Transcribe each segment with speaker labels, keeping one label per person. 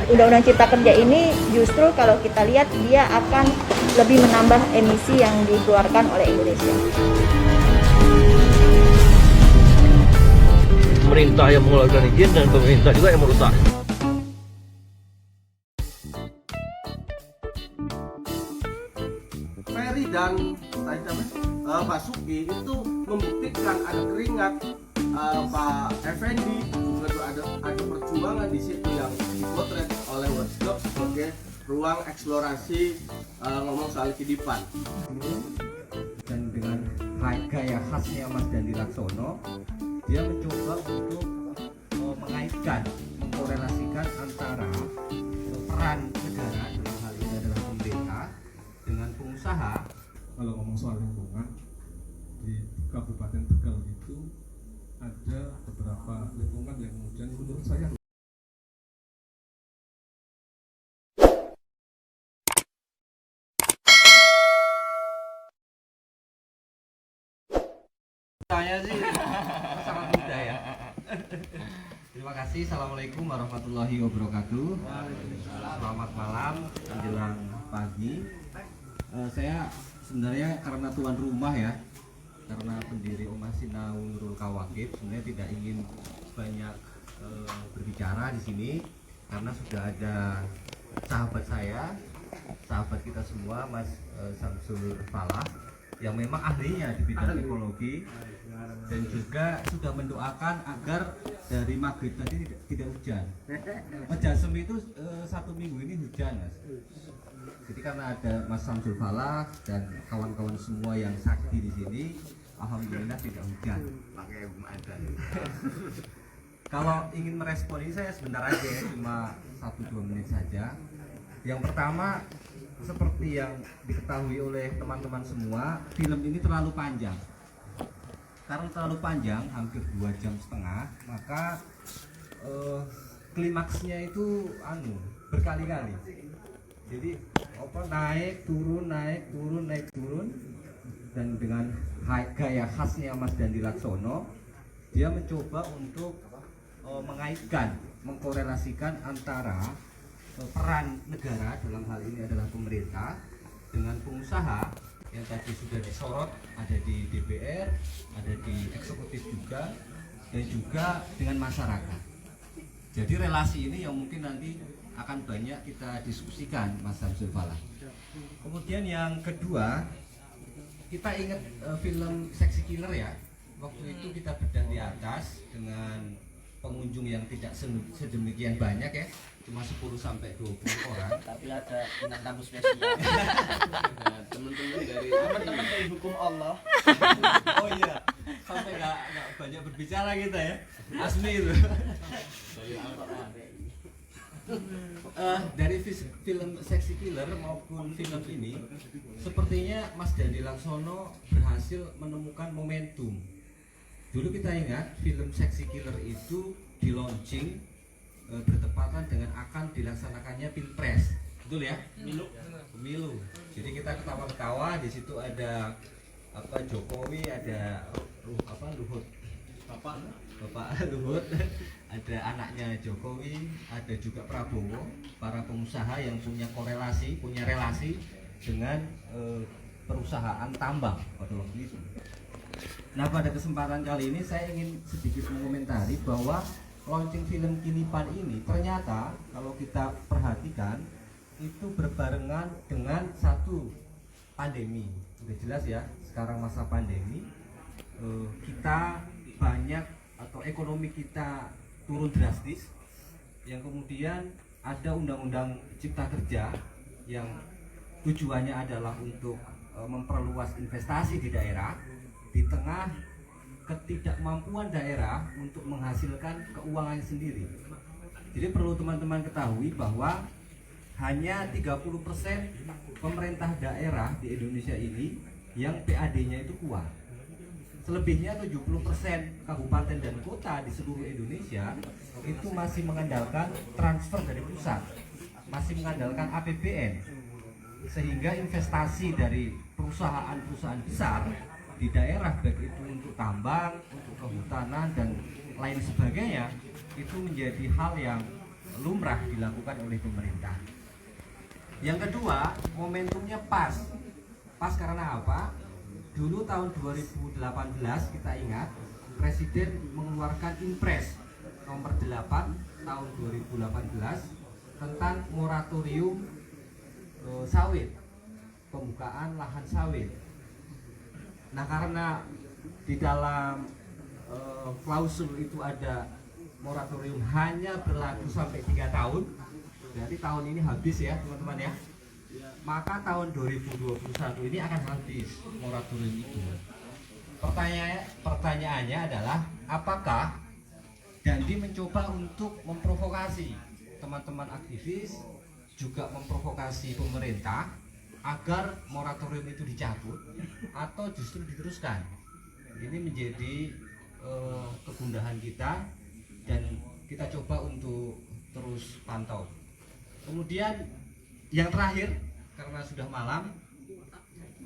Speaker 1: Undang-Undang Cipta Kerja ini justru kalau kita lihat dia akan lebih menambah emisi yang dikeluarkan oleh Indonesia.
Speaker 2: Pemerintah yang mengeluarkan izin dan pemerintah juga yang merusak.
Speaker 3: Ferry dan Pak Suki itu membuktikan ada keringat Pak Effendi, juga ada perjuangan di situ yang dipotret oleh Watchdog sebagai ruang eksplorasi ngomong soal kehidupan.
Speaker 4: Dan dengan gaya khasnya Mas Dandi Laksono, dia mencoba untuk mengaitkan, mengkorelasikan antara peran negara, dalam hal ini adalah pemerintah, dengan pengusaha.
Speaker 5: Kalau ngomong soal lingkungan, di Kabupaten Tegal itu ada beberapa lingkungan yang kemudian menurut saya
Speaker 4: sih sangat mudah ya. Terima kasih. Assalamualaikum warahmatullahi wabarakatuh. Selamat malam menjelang pagi. Saya sebenarnya karena tuan rumah ya, karena pendiri Omah Sinau Nurul Kawakib, sebenarnya tidak ingin banyak berbicara di sini karena sudah ada sahabat saya, sahabat kita semua, Mas Samsul Falah, yang memang ahlinya di bidang ekologi dan juga sudah mendoakan agar dari maghrib tadi tidak hujan. Majasem itu 1 minggu ini hujan, Mas. Jadi karena ada Mas Samsul Falah dan kawan-kawan semua yang sakti di sini, alhamdulillah tidak hujan. Pakai ada. Kalau ingin merespon ini saya sebentar aja ya, cuma 1-2 menit saja. Yang pertama, seperti yang diketahui oleh teman-teman semua, film ini terlalu panjang. Karena terlalu panjang, hampir 2,5 jam, maka klimaksnya itu berkali-kali. Jadi naik turun, dan dengan gaya khasnya Mas Dandi Laksono, dia mencoba untuk mengaitkan, mengkorelasikan antara peran negara, dalam hal ini adalah pemerintah, dengan pengusaha yang tadi sudah disorot, ada di DPR, ada di eksekutif juga, dan juga dengan masyarakat. Jadi relasi ini yang mungkin nanti akan banyak kita diskusikan, Mas Samsul Falah. Kemudian yang kedua, kita ingat film Seksi Killer ya. Waktu itu kita bedah di atas dengan pengunjung yang tidak sedemikian banyak ya, cuma 10-20 orang.
Speaker 3: Tapi ada bintang tamu spesial. Teman-teman dari hukum Allah.
Speaker 4: Oh iya, sampai nggak banyak berbicara kita ya, asli itu. Dari film Seksi Killer maupun film ini, sepertinya Mas Dandi Laksono berhasil menemukan momentum. Dulu kita ingat film Seksi Killer itu di launching bertepatan dengan akan dilaksanakannya Pilpres, betul ya? Pemilu. Jadi kita ketawa-ketawa, di situ ada Jokowi, ada Luhut, Bapak Luhut, ada anaknya Jokowi, ada juga Prabowo, para pengusaha yang punya korelasi, punya relasi dengan perusahaan tambang pada waktu itu. Nah, pada kesempatan kali ini saya ingin sedikit mengomentari bahwa launching film Kinipan ini ternyata kalau kita perhatikan itu berbarengan dengan satu pandemi. Sudah jelas ya, sekarang masa pandemi, kita banyak atau ekonomi kita turun drastis, yang kemudian ada undang-undang Cipta Kerja yang tujuannya adalah untuk memperluas investasi di daerah di tengah ketidakmampuan daerah untuk menghasilkan keuangan sendiri. Jadi perlu teman-teman ketahui bahwa hanya 30% pemerintah daerah di Indonesia ini yang PAD-nya itu kuat. Selebihnya 70% kabupaten dan kota di seluruh Indonesia itu masih mengandalkan transfer dari pusat, masih mengandalkan APBN, sehingga investasi dari perusahaan-perusahaan besar di daerah, baik itu untuk tambang, untuk kehutanan dan lain sebagainya, itu menjadi hal yang lumrah dilakukan oleh pemerintah. Yang kedua, momentumnya pas. Pas karena apa? Dulu tahun 2018 kita ingat Presiden mengeluarkan Impres nomor 8 tahun 2018 tentang moratorium sawit, pembukaan lahan sawit. Nah, karena di dalam klausul itu ada moratorium hanya berlaku sampai 3 tahun, berarti tahun ini habis ya teman-teman ya. Maka tahun 2021 ini akan habis moratorium itu. Pertanyaannya adalah apakah Dandi mencoba untuk memprovokasi teman-teman aktivis, juga memprovokasi pemerintah agar moratorium itu dicabut atau justru diteruskan? Ini menjadi kegundahan kita dan kita coba untuk terus pantau. Kemudian yang terakhir, karena sudah malam,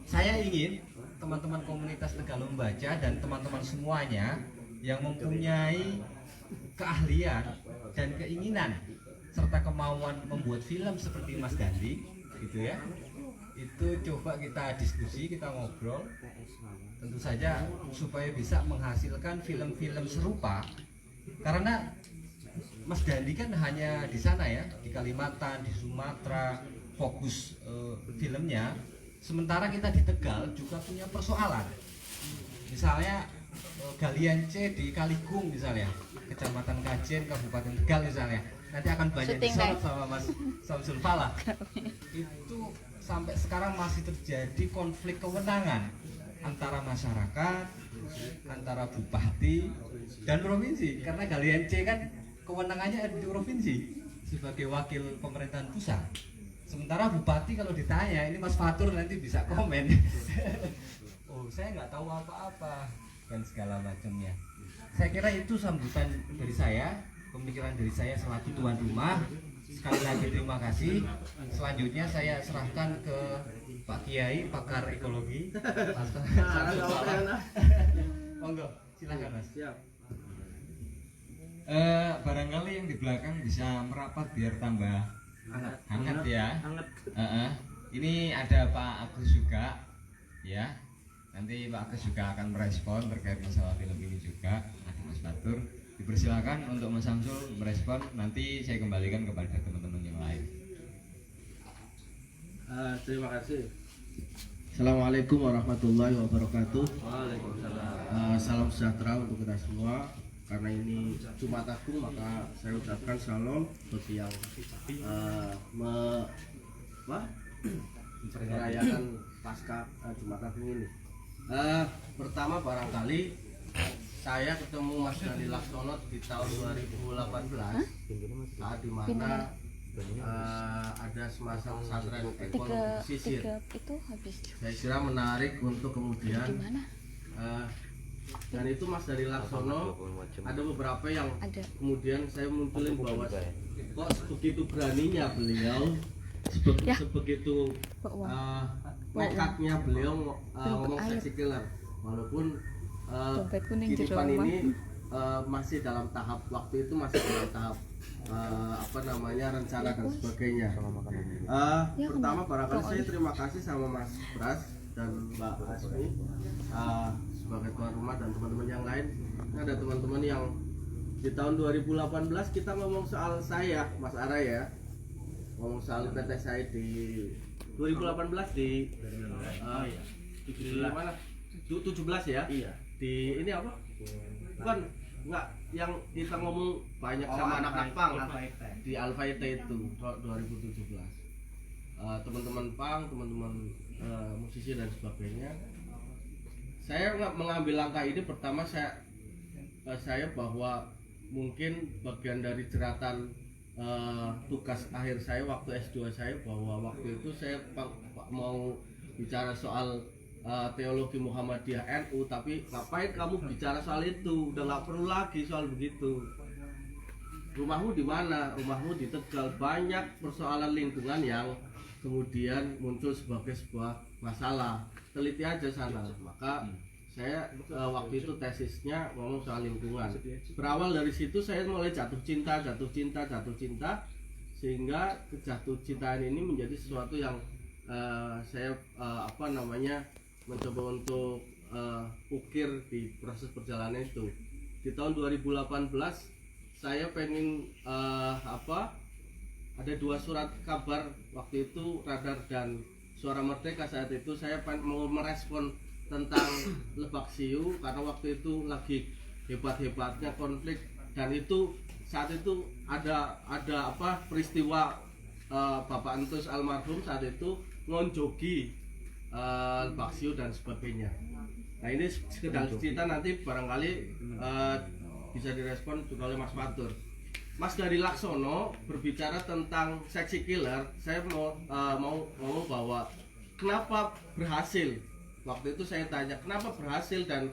Speaker 4: saya ingin teman-teman komunitas Tegal Membaca dan teman-teman semuanya yang mempunyai keahlian dan keinginan serta kemauan membuat film seperti Mas Dandi, gitu ya, itu coba kita diskusi, kita ngobrol, tentu saja supaya bisa menghasilkan film-film serupa. Karena Mas Dandi kan hanya di sana ya, di Kalimantan, di Sumatera, fokus filmnya. Sementara kita di Tegal juga punya persoalan. Misalnya galian C di Kaligung misalnya, Kecamatan Kajen, Kabupaten Tegal misalnya. Nanti akan banyak disorot sama Mas Samsul Falah. Itu sampai sekarang masih terjadi konflik kewenangan antara masyarakat, antara bupati dan provinsi. Karena galian C kan kewenangannya ada di provinsi sebagai wakil pemerintahan pusat. Sementara bupati kalau ditanya, ini Mas Fatur nanti bisa komen. Oh, saya nggak tahu apa-apa dan segala macamnya. Saya kira itu sambutan dari saya, pemikiran dari saya selaku tuan rumah. Sekali lagi terima kasih. Selanjutnya saya serahkan ke Pak Kiai, pakar ekologi. Monggo, silakan Mas.
Speaker 6: Barangkali yang di belakang bisa merapat biar tambah hangat ya. Ini ada Pak Agus juga ya. Nanti Pak Agus juga akan merespon terkait masalah film ini juga. Ada Mas Batur. Dipersilakan untuk Mas Samsul merespon. Nanti saya kembalikan kepada teman-teman yang lain.
Speaker 3: Terima kasih.
Speaker 7: Assalamualaikum warahmatullahi wabarakatuh.
Speaker 3: Waalaikumsalam.
Speaker 7: Salam sejahtera untuk kita semua. Karena ini Jumat Agung, maka saya ucapkan shalom bagi yang merayakan pasca Jumat Agung ini. Pertama barangkali saya ketemu Mas Dandi Laksono di tahun 2018 saat dimana ada semacam pesantren ekonomi pesisir. Saya kira menarik untuk kemudian dan itu Mas Dandi Laksono ada beberapa yang kemudian saya munculin bahwa kok sebegitu beraninya beliau, sebegitu nekatnya beliau ngomong seksi killer, walaupun kehidupan ini masih dalam tahap, waktu itu masih dalam tahap rencana dan sebagainya. Pertama barangkali saya terima kasih sama Mas Pras dan Mbak Asmi sebagai tuan rumah dan teman-teman yang lain. Ada teman-teman yang di tahun 2018 kita ngomong soal saya, Mas Ara ya, ngomong soal PT saya di 2018 di mana? 17 ya? Iya. Di ini apa? Bukan, enggak, yang kita ngomong banyak sama anak-anak pang di Alpha IT itu 2017. Teman-teman pang, teman-teman musisi dan sebagainya. Saya mengambil langkah ini pertama saya bahwa mungkin bagian dari jeratan tugas akhir saya waktu S2 saya, bahwa waktu itu saya mau bicara soal teologi Muhammadiyah NU, tapi ngapain kamu bicara soal itu, udah nggak perlu lagi soal begitu. Rumahmu di mana? Rumahmu di Tegal. Banyak persoalan lingkungan yang kemudian muncul sebagai sebuah masalah, teliti aja sana. Maka saya waktu itu tesisnya ngomong soal lingkungan. Berawal dari situ saya mulai jatuh cinta, sehingga jatuh cintaan ini menjadi sesuatu yang saya mencoba untuk ukir di proses perjalanan itu. Di tahun 2018 saya pengen ada 2 surat kabar waktu itu, Radar dan Suara Merdeka. Saat itu saya mau merespon tentang Lebak Siu karena waktu itu lagi hebat-hebatnya konflik, dan itu saat itu ada peristiwa Bapak Entus almarhum saat itu ngonjogi Lebak Siu dan sebagainya. Nah ini sekedar cerita, nanti barangkali bisa direspon juga oleh Mas Fatur. Mas Dari Laksono berbicara tentang seksi killer, saya mau ngomong bahwa kenapa berhasil. Waktu itu saya tanya kenapa berhasil, dan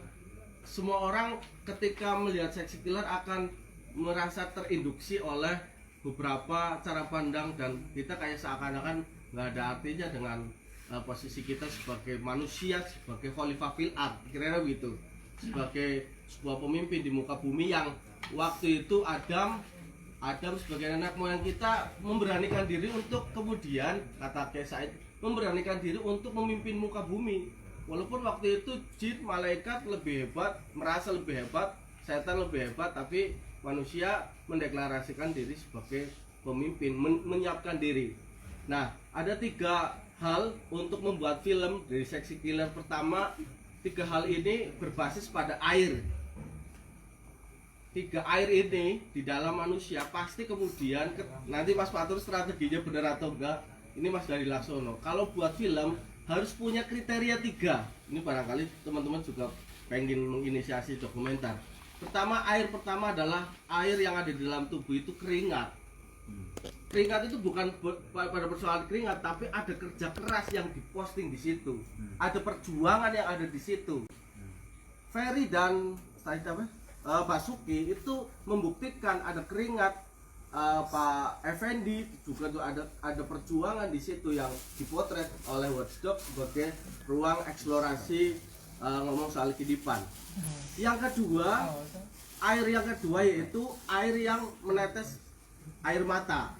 Speaker 7: semua orang ketika melihat seksi killer akan merasa terinduksi oleh beberapa cara pandang, dan kita kayak seakan-akan nggak ada artinya dengan posisi kita sebagai manusia, sebagai khalifah fil ard, kira-kira begitu, sebagai sebuah pemimpin di muka bumi yang waktu itu Adam sebagai anak moyang kita memberanikan diri untuk kemudian, kata Kiai Said, memberanikan diri untuk memimpin muka bumi. Walaupun waktu itu jin, malaikat lebih hebat, merasa lebih hebat, setan lebih hebat, tapi manusia mendeklarasikan diri sebagai pemimpin, menyiapkan diri. Nah, ada 3 hal untuk membuat film dari seksi killer. Pertama, 3 hal ini berbasis pada air. 3 air ini di dalam manusia pasti kemudian nanti Mas Fatur strateginya benar atau enggak, ini Mas Dari Laksono. Kalau buat film harus punya kriteria 3. Ini barangkali teman-teman juga pengen menginisiasi dokumenter. Air pertama adalah air yang ada di dalam tubuh itu keringat. Keringat itu bukan pada persoalan keringat, tapi ada kerja keras yang diposting di situ. Ada perjuangan yang ada di situ. Ferry dan Basuki itu membuktikan ada keringat. Pak Effendi juga tuh ada perjuangan di situ yang dipotret oleh Watchdog sebagai ruang eksplorasi ngomong soal kehidupan. Yang kedua, air yang kedua yaitu air yang menetes air mata.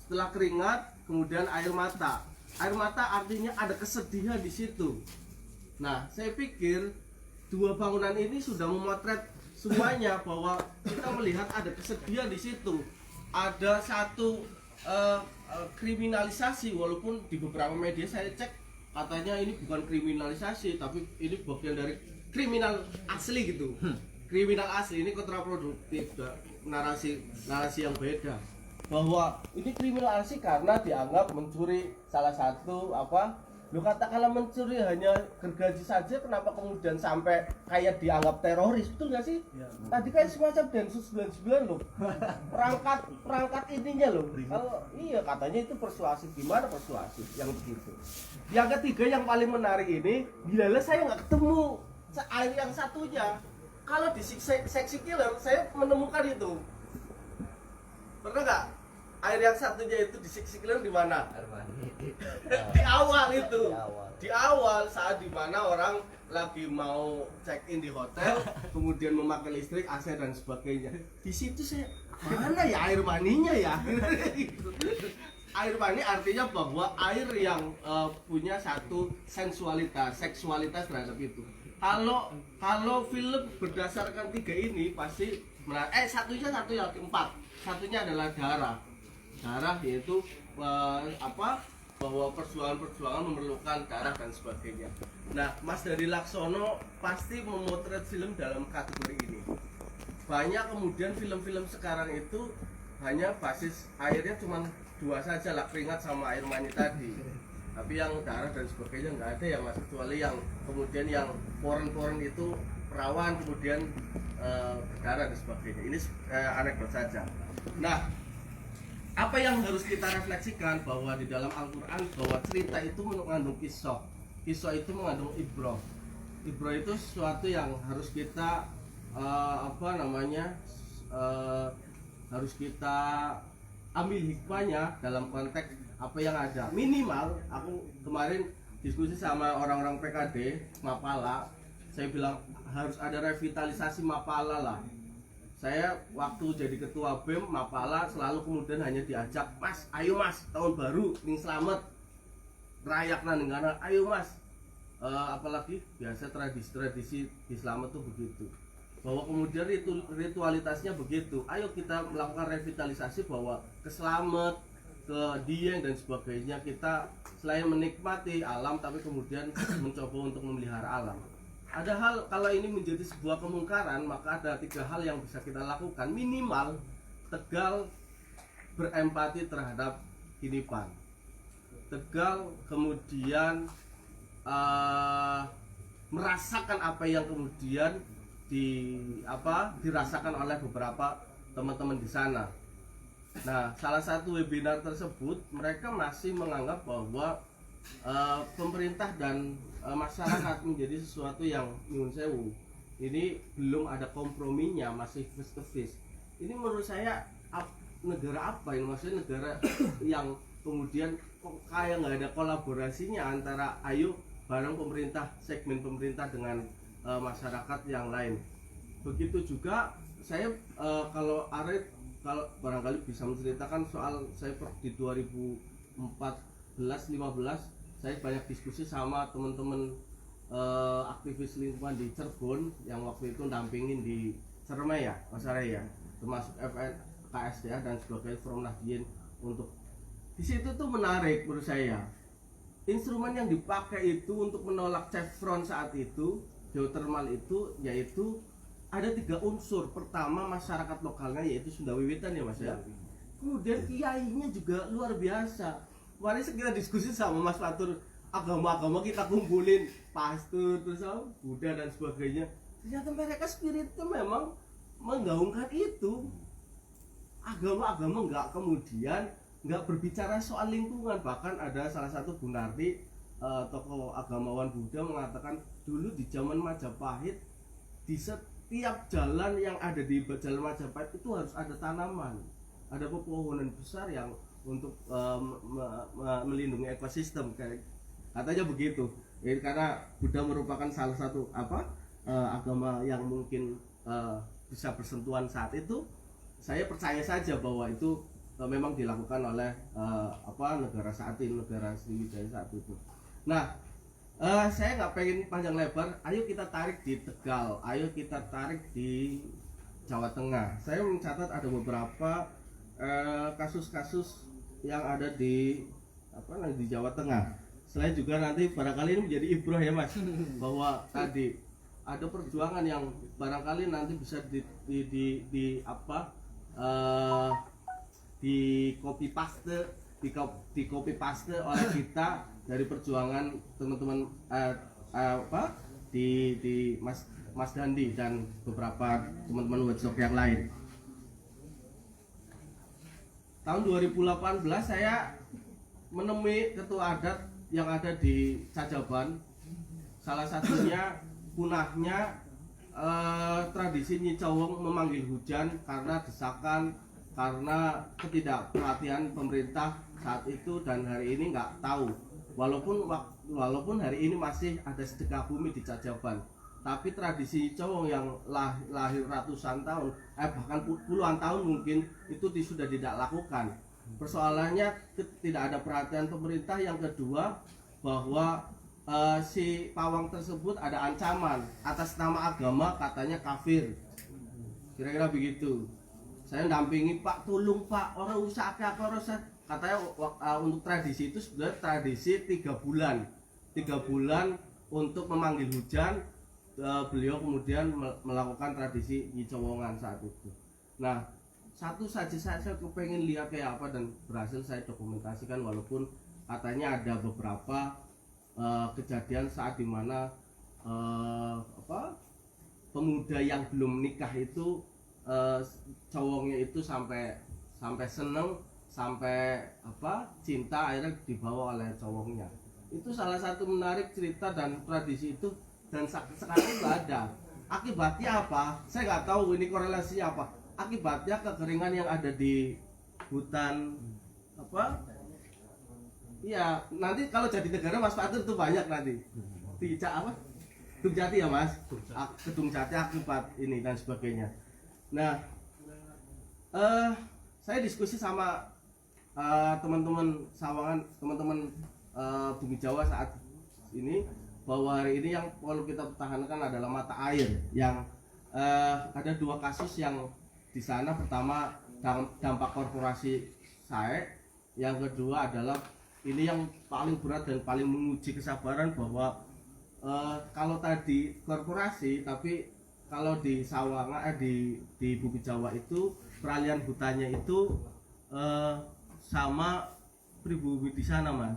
Speaker 7: Setelah keringat, kemudian air mata. Air mata artinya ada kesedihan di situ. Nah, saya pikir 2 bangunan ini sudah memotret semuanya, bahwa kita melihat ada kesedihan di situ. Ada satu kriminalisasi, walaupun di beberapa media saya cek katanya ini bukan kriminalisasi, tapi ini bagian dari kriminal asli gitu. Kriminal asli ini kontraproduktif, narasi yang beda. Bahwa ini kriminalisasi karena dianggap mencuri salah satu Lu katakanlah mencuri hanya gergaji saja, kenapa kemudian sampai kayak dianggap teroris, betul nggak sih? Ya, tadi kan semacam Densus 99 loh, perangkat ininya loh. Kalau iya katanya itu persuasif, gimana persuasif yang begitu? Yang ketiga yang paling menarik ini, bila saya nggak ketemu air yang satunya. Kalau di seksi killer saya menemukan itu, pernah nggak? Air yang satunya itu di seksi killer di mana? Di awal itu. Di awal saat dimana orang lagi mau check in di hotel, kemudian memakai listrik, AC dan sebagainya. Di situ saya, mana ya air maninya ya? Air mani artinya bahwa air yang punya satu sensualitas, seksualitas terhadap itu. Kalau film berdasarkan 3 ini pasti satunya yang keempat. Satunya adalah darah, yaitu bahwa perjuangan memerlukan darah dan sebagainya. Nah, Mas Dari Laksono pasti memotret film dalam kategori ini. Banyak kemudian film-film sekarang itu hanya basis airnya cuma 2 saja lah, keringat sama air mani tadi. Tapi yang darah dan sebagainya nggak ada ya Mas, kecuali yang kemudian yang poren-poren itu perawan kemudian berdarah dan sebagainya. Ini anekdot saja. Nah, apa yang harus kita refleksikan bahwa di dalam Al-Quran bahwa cerita itu mengandung kisah itu mengandung ibroh itu sesuatu yang harus kita harus kita ambil hikmahnya dalam konteks apa yang ada. Minimal aku kemarin
Speaker 3: diskusi sama orang-orang PKD Mapala, saya bilang harus ada revitalisasi Mapala lah. Saya waktu jadi ketua BEM Mapala selalu kemudian hanya diajak, Mas, ayo Mas, tahun baru ning selamat rayak nanggana, ayo Mas. Apalagi biasa tradisi-tradisi di selamat tuh begitu, bahwa kemudian ritualitasnya begitu, ayo kita melakukan revitalisasi bahwa ke Slamet, ke Dieng dan sebagainya, kita selain menikmati alam tapi kemudian mencoba untuk memelihara alam. Ada hal, kalau ini menjadi sebuah kemungkaran, maka ada 3 hal yang bisa kita lakukan. Minimal Tegal berempati terhadap Hinipan. Tegal kemudian merasakan apa yang kemudian dirasakan oleh beberapa teman-teman di sana. Nah, salah satu webinar tersebut mereka masih menganggap bahwa pemerintah dan masyarakat menjadi sesuatu yang nyun sewu. Ini belum ada komprominya, masih face to face. Ini menurut saya negara apa ini? Maksudnya negara yang kemudian kok kayak nggak ada kolaborasinya antara ayo bareng pemerintah, segmen pemerintah dengan masyarakat yang lain. Begitu juga saya kalau barangkali bisa menceritakan soal saya di 2014-15 saya banyak diskusi sama teman-teman aktivis lingkungan di Cirebon yang waktu itu dampingin di Cermai ya, Mas Arya, termasuk FN, KSDA dan sebagainya from Nahdien. Untuk di situ tuh menarik menurut saya. Instrumen yang dipakai itu untuk menolak chevron saat itu, geothermal itu, yaitu ada 3 unsur. Pertama, masyarakat lokalnya yaitu Sunda Wiwitan ya Mas ya. Kemudian kiainya juga luar biasa. Kemarin kita diskusi sama Mas Fatur, agama-agama kita kumpulin, pastor, terus Buddha dan sebagainya. Ternyata mereka spiritnya memang menggaungkan itu. Agama-agama nggak berbicara soal lingkungan. Bahkan ada salah satu Gunardi, tokoh agamawan Buddha, mengatakan dulu di zaman Majapahit di setiap jalan yang ada di jalan Majapahit itu harus ada tanaman, ada pepohonan besar yang untuk melindungi ekosistem, katanya begitu. Karena Buddha merupakan salah satu agama yang mungkin bisa bersentuhan saat itu. Saya percaya saja bahwa itu memang dilakukan oleh negara saat ini, negara Sriwijaya saat itu. Nah, saya nggak pengen panjang lebar. Ayo kita tarik di Tegal, ayo kita tarik di Jawa Tengah. Saya mencatat ada beberapa kasus-kasus yang ada di Jawa Tengah. Selain juga nanti barangkali ini menjadi ibrah ya Mas, bahwa tadi ada perjuangan yang barangkali nanti bisa di copy paste oleh kita dari perjuangan teman-teman di Mas Dandi dan beberapa teman-teman workshop yang lain. Tahun 2018 saya menemui ketua adat yang ada di Cajaban. Salah satunya punahnya tradisi Nyi Cawong memanggil hujan karena desakan, karena ketidakperhatian pemerintah saat itu, dan hari ini nggak tahu. Walaupun hari ini masih ada sedekah bumi di Cajaban, tapi tradisi Cawong yang lahir ratusan tahun, bahkan puluhan tahun mungkin itu sudah tidak lakukan. Persoalannya tidak ada perhatian pemerintah. Yang kedua, bahwa si pawang tersebut ada ancaman atas nama agama, katanya kafir, kira-kira begitu. Saya dampingi, Pak, tolong Pak, orang usaha katanya untuk tradisi itu sebenarnya tradisi 3 bulan untuk memanggil hujan. Beliau kemudian melakukan tradisi Nyicowongan saat itu. Nah, satu saja saya kepengen lihat kayak apa, dan berhasil saya dokumentasikan, walaupun katanya ada beberapa kejadian saat dimana pemuda yang belum nikah itu cowoknya itu sampai seneng, sampai cinta, akhirnya dibawa oleh cowoknya. Itu salah satu menarik cerita dan tradisi itu, dan sekarang nggak ada. Akibatnya apa? Saya nggak tahu ini korelasinya apa. Akibatnya kekeringan yang ada di hutan Iya, nanti kalau jadi negara Mas Fatur itu banyak nanti. Apa? Gedung Jati ya Mas? Gedung Jati akibat ini dan sebagainya. Nah, saya diskusi sama teman-teman Sawangan, teman-teman Bumi Jawa saat ini bahwa hari ini yang perlu kita pertahankan adalah mata air yang ada dua kasus yang di sana. Pertama dampak korporasi SAE, yang kedua adalah ini yang paling berat dan paling menguji kesabaran bahwa kalau tadi korporasi, tapi kalau di Sawangan di Bumi Jawa itu peralihan hutannya itu sama pribumi di sana Mas.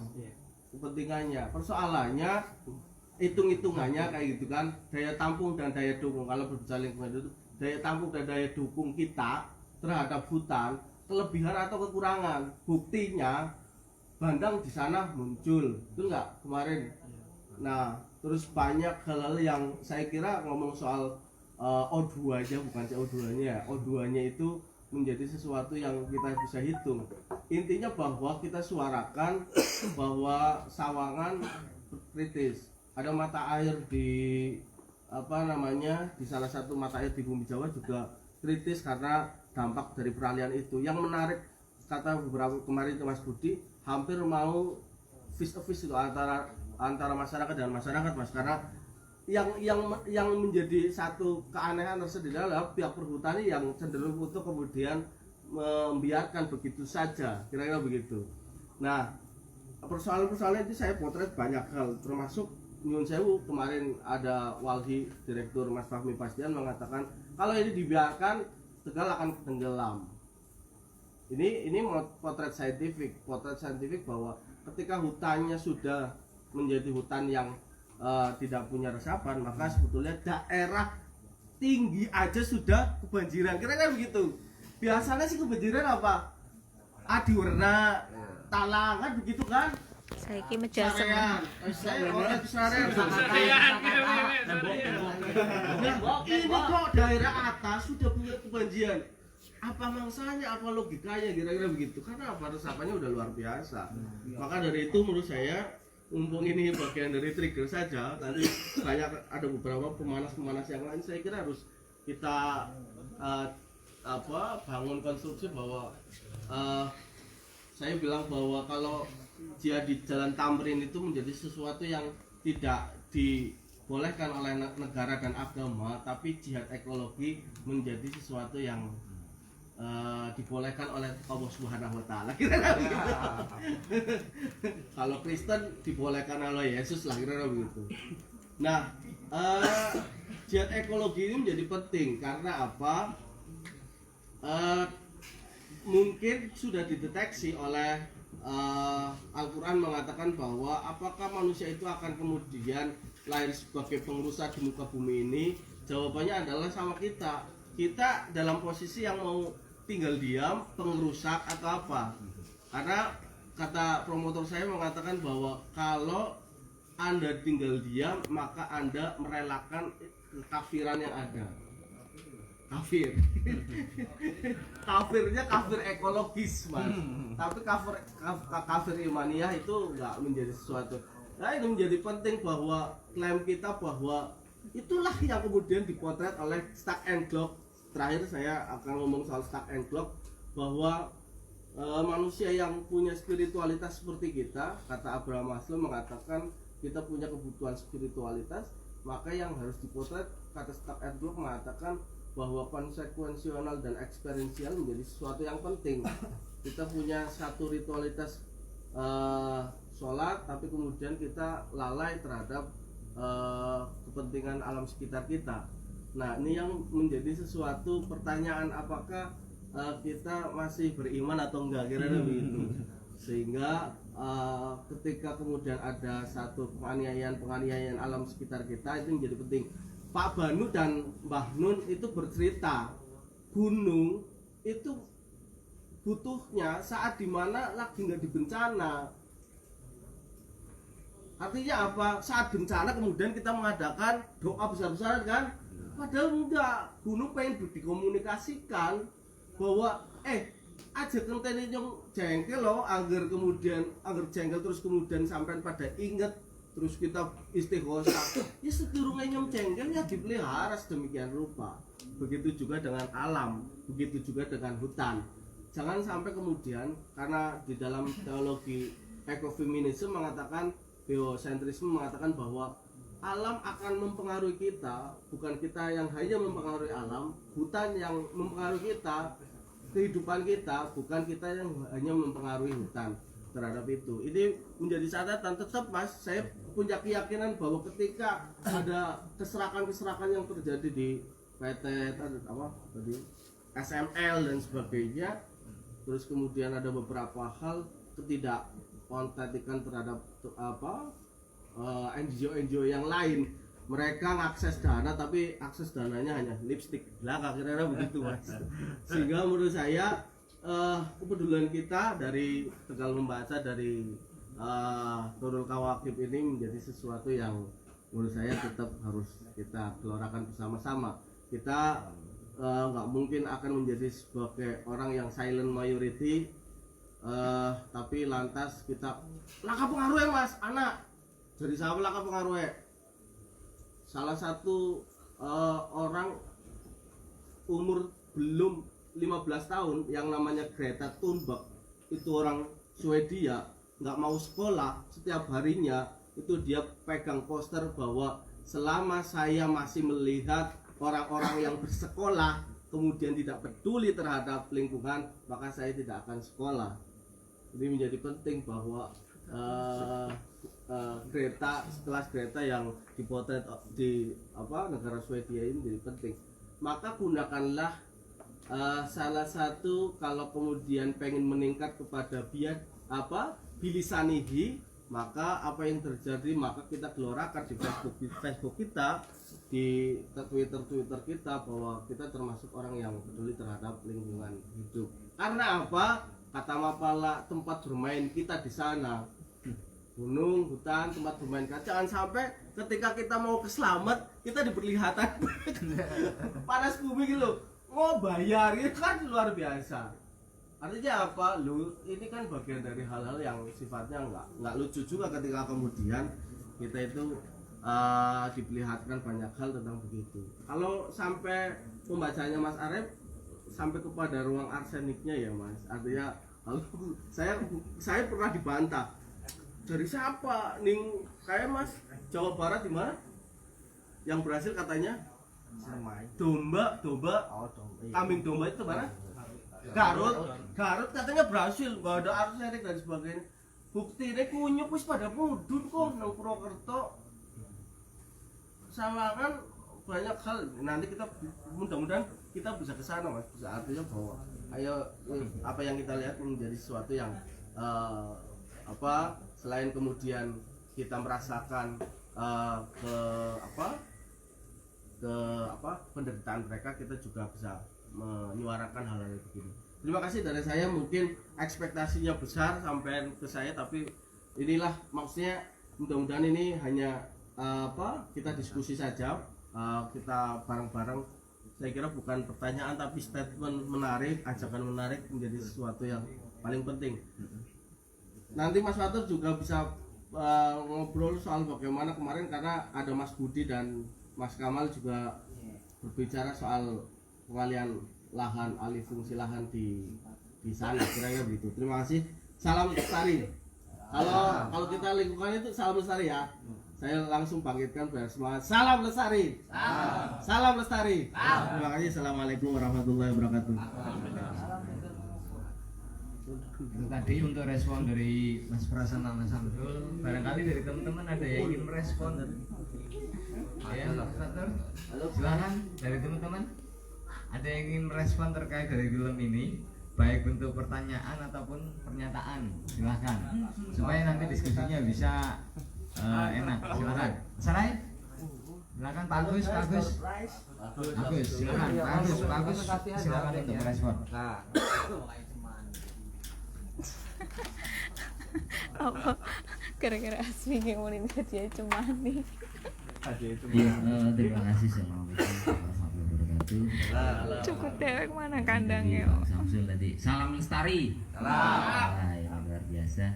Speaker 3: Kepentingannya, persoalannya hitung-hitungannya kayak gitu kan, daya tampung dan daya dukung. Kalau berbicara lingkungan itu daya tampung dan daya dukung kita terhadap hutan, kelebihan atau kekurangan. Buktinya bandang di sana muncul, betul nggak kemarin? Nah, terus banyak hal-hal yang saya kira ngomong soal O2 aja, bukan CO2-nya. O2-nya itu menjadi sesuatu yang kita bisa hitung. Intinya bahwa kita suarakan bahwa Sawangan kritis. Ada mata air di di salah satu mata air di Bumi Jawa juga kritis karena dampak dari peralihan itu. Yang menarik, kata beberapa kemarin itu Mas Budi, hampir mau face to face itu antara masyarakat dan masyarakat Mas, karena yang menjadi satu keanehan tersendiri adalah pihak perhutani yang cenderung untuk kemudian membiarkan begitu saja, kira-kira begitu. Nah, persoalan-persoalan itu saya potret banyak hal, termasuk Nyun Sewu. Kemarin ada Walhi, Direktur Mas Fahmi Pastian mengatakan kalau ini dibiarkan Tegal akan tenggelam. Ini potret saintifik bahwa ketika hutannya sudah menjadi hutan yang tidak punya resapan, maka sebetulnya daerah tinggi aja sudah kebanjiran. Kira-kira begitu. Biasanya sih kebanjiran apa? Adiwarna, Talangan begitu kan?
Speaker 1: Saya kira meja
Speaker 3: Sarean. Saya orang di Sarean. Ini kok daerah atas sudah punya kebanjiran. Apa mangsanya, apa logikanya, kira-kira begitu. Karena apa, resapannya udah luar biasa. Maka dari itu menurut saya, mumpung ini bagian dari trigger saja, nanti banyak ada beberapa pemanas-pemanas yang lain, saya kira harus kita bangun konstruksi bahwa saya bilang bahwa kalau jihad di Jalan Tamrin itu menjadi sesuatu yang tidak dibolehkan oleh negara dan agama, tapi jihad ekologi menjadi sesuatu yang dibolehkan oleh Allah Subhanahu wa taala. Kira-kira begitu. Kalau Kristen dibolehkan oleh Yesus lah, kira-kira begitu. Nah, jihad ekologi ini menjadi penting karena apa? Mungkin sudah dideteksi oleh Al-Quran mengatakan bahwa apakah manusia itu akan kemudian lahir sebagai pengurusa di muka bumi ini? Jawabannya adalah sama kita. Kita dalam posisi yang mau tinggal diam, pengerusak atau apa? Karena kata promotor saya mengatakan bahwa kalau Anda tinggal diam, maka Anda merelakan kekafiran yang ada. Kafir. Kafirnya kafir ekologis, Mas. Tapi kafir imaniah itu nggak menjadi sesuatu. Nah, ini menjadi penting bahwa klaim kita bahwa itulah yang kemudian dipotret oleh Stark and Glock. Terakhir saya akan ngomong soal Stark and Glock, bahwa manusia yang punya spiritualitas seperti kita, kata Abraham Maslow mengatakan kita punya kebutuhan spiritualitas, maka yang harus dipotret, kata Stark and Glock mengatakan bahwa konsekuensional dan eksperiensial menjadi sesuatu yang penting. Kita punya satu ritualitas sholat, tapi kemudian kita lalai terhadap kepentingan alam sekitar kita. Nah, ini yang menjadi sesuatu pertanyaan, apakah kita masih beriman atau enggak, kira-kira begitu. Sehingga ketika kemudian ada satu penganiayaan alam sekitar kita, itu menjadi penting. Pak Banu dan Mbah Nun itu bercerita gunung itu butuhnya saat dimana lagi nggak di bencana. Artinya apa? Saat bencana kemudian kita mengadakan doa besar-besaran kan? Padahal enggak, gunung pengen dikomunikasikan bahwa aja kentene nyong jengkel loh, angger jengkel terus kemudian sampai pada inget terus kita istighosa. Ya sedurunge nyong jengkel ya dipelihara sedemikian rupa. Begitu juga dengan alam, begitu juga dengan hutan. Jangan sampai kemudian, karena di dalam teologi ekofeminisme mengatakan, biosentrisme mengatakan bahwa alam akan mempengaruhi kita, bukan kita yang hanya mempengaruhi alam, hutan yang mempengaruhi kita, kehidupan kita, bukan kita yang hanya mempengaruhi hutan terhadap itu. Ini menjadi catatan. Tetap Mas, saya punya keyakinan bahwa ketika ada keserakan-keserakan yang terjadi di PT SML dan sebagainya, terus kemudian ada beberapa hal ketidakontentikan terhadap NGO yang lain, mereka ngakses dana tapi akses dananya hanya lipstick lah, kira-kira begitu Mas. Sehingga menurut saya kepedulian kita dari Tegal Membaca, dari Nurul Kawakib ini menjadi sesuatu yang menurut saya tetap harus kita gelorakan bersama-sama. Kita nggak mungkin akan menjadi sebagai orang yang silent majority, tapi lantas kita laka pengaruh ya Mas, anak jadi siapa laka pengaruh ya? Salah satu orang umur belum 15 tahun yang namanya Greta Thunberg, itu orang Swedia, nggak mau sekolah, setiap harinya itu dia pegang poster bahwa selama saya masih melihat orang-orang yang bersekolah kemudian tidak peduli terhadap lingkungan, maka saya tidak akan sekolah. Ini menjadi penting bahwa Greta, sekelas Greta yang dipotret di negara Swedia ini menjadi penting. Maka gunakanlah salah satu, kalau kemudian pengen meningkat kepada bilisanihi, maka apa yang terjadi, maka kita gelorakan di Facebook kita, di Twitter kita, bahwa kita termasuk orang yang peduli terhadap lingkungan hidup. Karena apa? Kata Mapala, tempat bermain kita di sana, gunung, hutan, tempat bermain kita. Jangan sampai ketika kita mau ke Slamet, kita diperlihatkan panas bumi gitu, mau bayar, itu kan luar biasa. Artinya apa? Ini kan bagian dari hal-hal yang sifatnya nggak lucu juga ketika kemudian kita itu diperlihatkan banyak hal tentang begitu. Kalau sampai pembacanya Mas Arif sampai kepada ruang arseniknya ya Mas, artinya saya pernah dibantah dari siapa ning kayak Mas Jawa Barat di mana yang berhasil katanya domba kambing domba itu mana? Garut katanya berhasil, nggak ada arsenik dan sebagainya. Bukti ini kunyuk wis pada mudun kok nang Purwokerto. Sama kan banyak hal. Nanti kita mudah-mudahan kita bisa ke sana Mas. Bisa, artinya bahwa ayo apa yang kita lihat menjadi sesuatu yang selain kemudian kita merasakan penderitaan mereka, kita juga bisa menyuarakan hal-hal begini. Terima kasih dari saya, mungkin ekspektasinya besar sampai ke saya, tapi inilah maksudnya, mudah-mudahan ini hanya kita diskusi saja, kita bareng-bareng. Saya kira bukan pertanyaan tapi statement menarik, ajakan menarik menjadi sesuatu yang paling penting. Nanti Mas Fatur juga bisa ngobrol soal bagaimana kemarin, karena ada Mas Budi dan Mas Kamal juga berbicara soal pengalihan lahan, alih fungsi lahan di sana, kira-kira begitu. Terima kasih. Salam lestari. Kalau kita lingkungan itu salam lestari ya. Saya langsung bangkitkan biar semangat. Salam lestari. Salam lestari. Terima kasih. Assalamualaikum warahmatullahi wabarakatuh.
Speaker 6: Tadi untuk respon dari Mas Prasana, Mas Samsul, barangkali dari teman-teman ada yang ingin merespon. Ya, Mas Fatur. Silakan dari teman-teman. Ada yang ingin merespon terkait dari film ini, baik bentuk pertanyaan ataupun pernyataan, silakan, supaya nanti diskusinya bisa enak. Silakan, Sarai, silakan. Pak Agus, silakan. Pak Agus, silakan untuk merespon.
Speaker 8: Apa kira-kira Asmi yang mau dia cuma nih.
Speaker 6: Terima kasih sama wabarakatuh.
Speaker 8: Cukup dewek mana
Speaker 6: Dari
Speaker 8: kandangnya.
Speaker 6: Bang Samsul tadi. Salam lestari. Wah, yang luar biasa.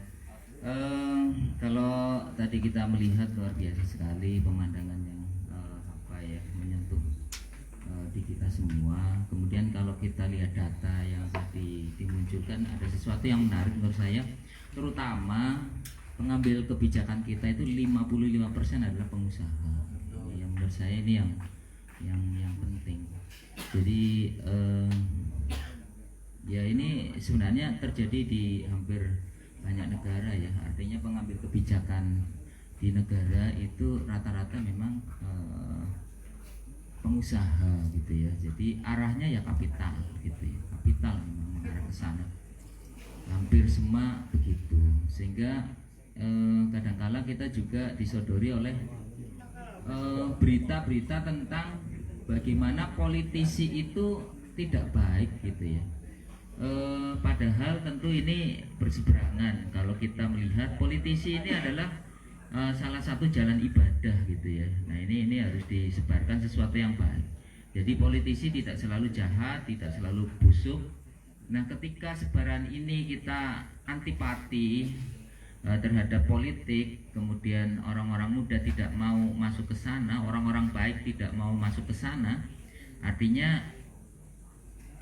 Speaker 6: Kalau tadi kita melihat luar biasa sekali pemandangan yang menyentuh di kita semua. Kemudian kalau kita lihat data yang tadi dimunculkan, ada sesuatu yang menarik menurut saya, terutama pengambil kebijakan kita itu 55% adalah pengusaha. Yang menurut saya ini yang penting. Jadi ya ini sebenarnya terjadi di hampir banyak negara ya. Artinya pengambil kebijakan di negara itu rata-rata memang pengusaha gitu ya. Jadi arahnya ya kapital gitu ya. Kapital memang mengarah ke sana. Hampir semua begitu. Sehingga kadangkala kita juga disodori oleh berita-berita tentang bagaimana politisi itu tidak baik gitu ya. Padahal tentu ini berseberangan. Kalau kita melihat politisi ini adalah salah satu jalan ibadah gitu ya. Nah ini harus disebarkan sesuatu yang baik. Jadi politisi tidak selalu jahat, tidak selalu busuk. Nah ketika sebaran ini kita antipati terhadap politik, kemudian orang-orang muda tidak mau masuk ke sana, orang-orang baik tidak mau masuk ke sana, artinya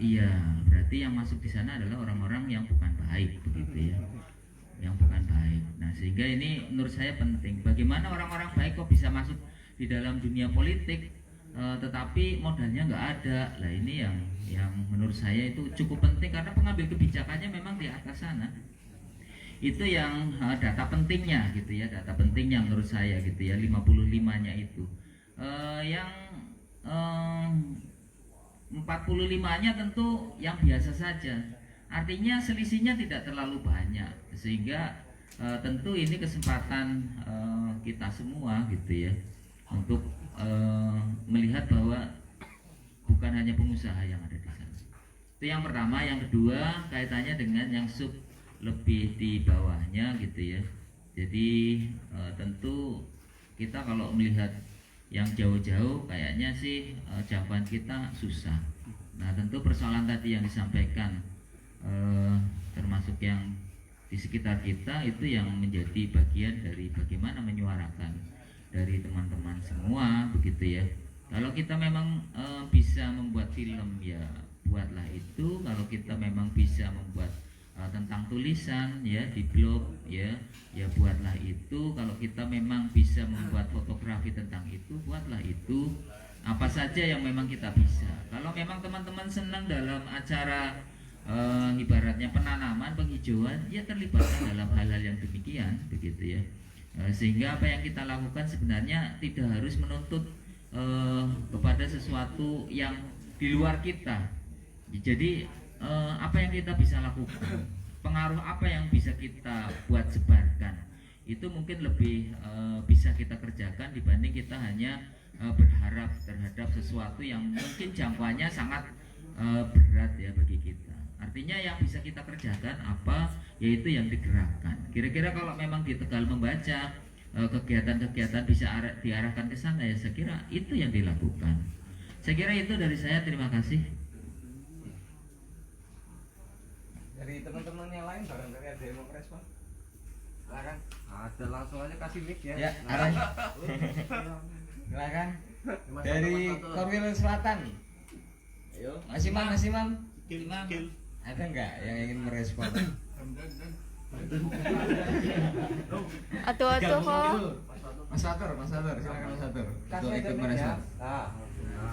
Speaker 6: iya berarti yang masuk di sana adalah orang-orang yang bukan baik begitu ya. Yang bukan baik. Nah sehingga ini menurut saya penting. Bagaimana orang-orang baik kok bisa masuk di dalam dunia politik, tetapi modalnya nggak ada. Lah ini yang menurut saya itu cukup penting karena pengambil kebijakannya memang di atas sana. Itu yang data pentingnya gitu ya, data pentingnya menurut saya gitu ya, 55-nya itu. Yang 45-nya tentu yang biasa saja. Artinya selisihnya tidak terlalu banyak, sehingga tentu ini kesempatan kita semua gitu ya untuk melihat bahwa bukan hanya pengusaha yang ada di sana. Itu yang pertama. Yang kedua kaitannya dengan yang sub lebih di bawahnya gitu ya. Jadi tentu kita kalau melihat yang jauh-jauh kayaknya sih jawaban kita susah. Nah tentu persoalan tadi yang disampaikan termasuk yang di sekitar kita itu yang menjadi bagian dari bagaimana menyuarakan dari teman-teman semua begitu ya. Kalau kita memang bisa membuat film ya buatlah itu. Kalau kita memang bisa membuat tentang tulisan ya di blog ya buatlah itu. Kalau kita memang bisa membuat fotografi tentang itu, buatlah itu. Apa saja yang memang kita bisa. Kalau memang teman-teman senang dalam acara ibaratnya penanaman, penghijauan, ya terlibatkan dalam hal-hal yang demikian begitu ya. Sehingga apa yang kita lakukan sebenarnya tidak harus menuntut kepada sesuatu yang di luar kita. Jadi apa yang kita bisa lakukan, pengaruh apa yang bisa kita buat sebarkan, itu mungkin lebih bisa kita kerjakan dibanding kita hanya berharap terhadap sesuatu yang mungkin jangkauannya sangat berat ya bagi kita. Artinya yang bisa kita kerjakan apa, yaitu yang digerakkan. Kira-kira kalau memang di Tegal Membaca kegiatan-kegiatan bisa diarahkan ke sana, ya saya kira itu yang dilakukan. Saya kira itu dari saya, terima kasih.
Speaker 4: Dari teman-teman yang lain barangkali ada yang mau merespon? Silakan. Ada, langsung aja kasih mic ya. Ya, arah. Silakan. Dari Korwil Selatan. Ayo. Mas Imam. Ada enggak yang ingin merespon?
Speaker 8: Atu-atu kok.
Speaker 4: Mas Satur, silakan Mas Satur. Untuk ikut merespon.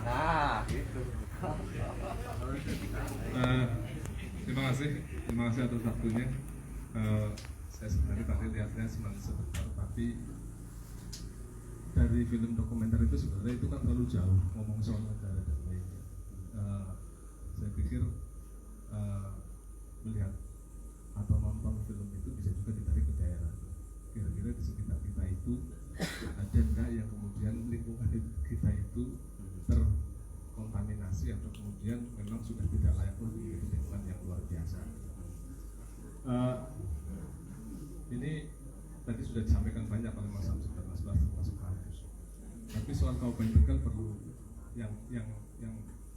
Speaker 4: Nah, gitu.
Speaker 5: Terima kasih atas waktunya. Saya sebenarnya tadi lihatnya sebentar, tapi dari film dokumenter itu sebenarnya itu kan terlalu jauh ngomong soal negara dan lainnya. Saya pikir melihat atau nonton film itu bisa juga ditarik ke daerah. Kira-kira di sekitar kita itu ada enggak yang kemudian lingkungan kita itu terkontaminasi atau kemudian memang sudah tidak layak lagi menjadi lingkungan yang luar biasa. Ini tadi sudah disampaikan banyak oleh Mas Samsul dan Mas Bas termasuk kampus. Tapi soal Kabupaten Tegal perlu yang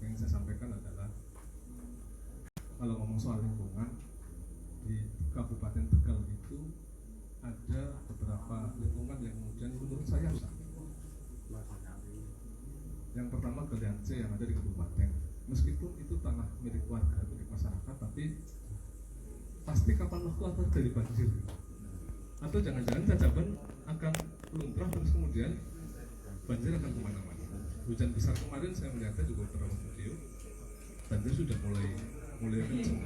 Speaker 5: yang saya sampaikan adalah kalau ngomong soal lingkungan di Kabupaten Tegal itu ada beberapa lingkungan yang kemudian menurut saya rusak. Yang pertama Galiance yang ada di kabupaten, meskipun itu tanah milik warga, milik masyarakat, tapi pasti kapan waktu akan jadi banjir, atau jangan-jangan Cacaban akan luntrah terus kemudian banjir akan kemana-mana. Hujan besar kemarin saya melihatnya juga beberapa video, banjir sudah mulai kencang.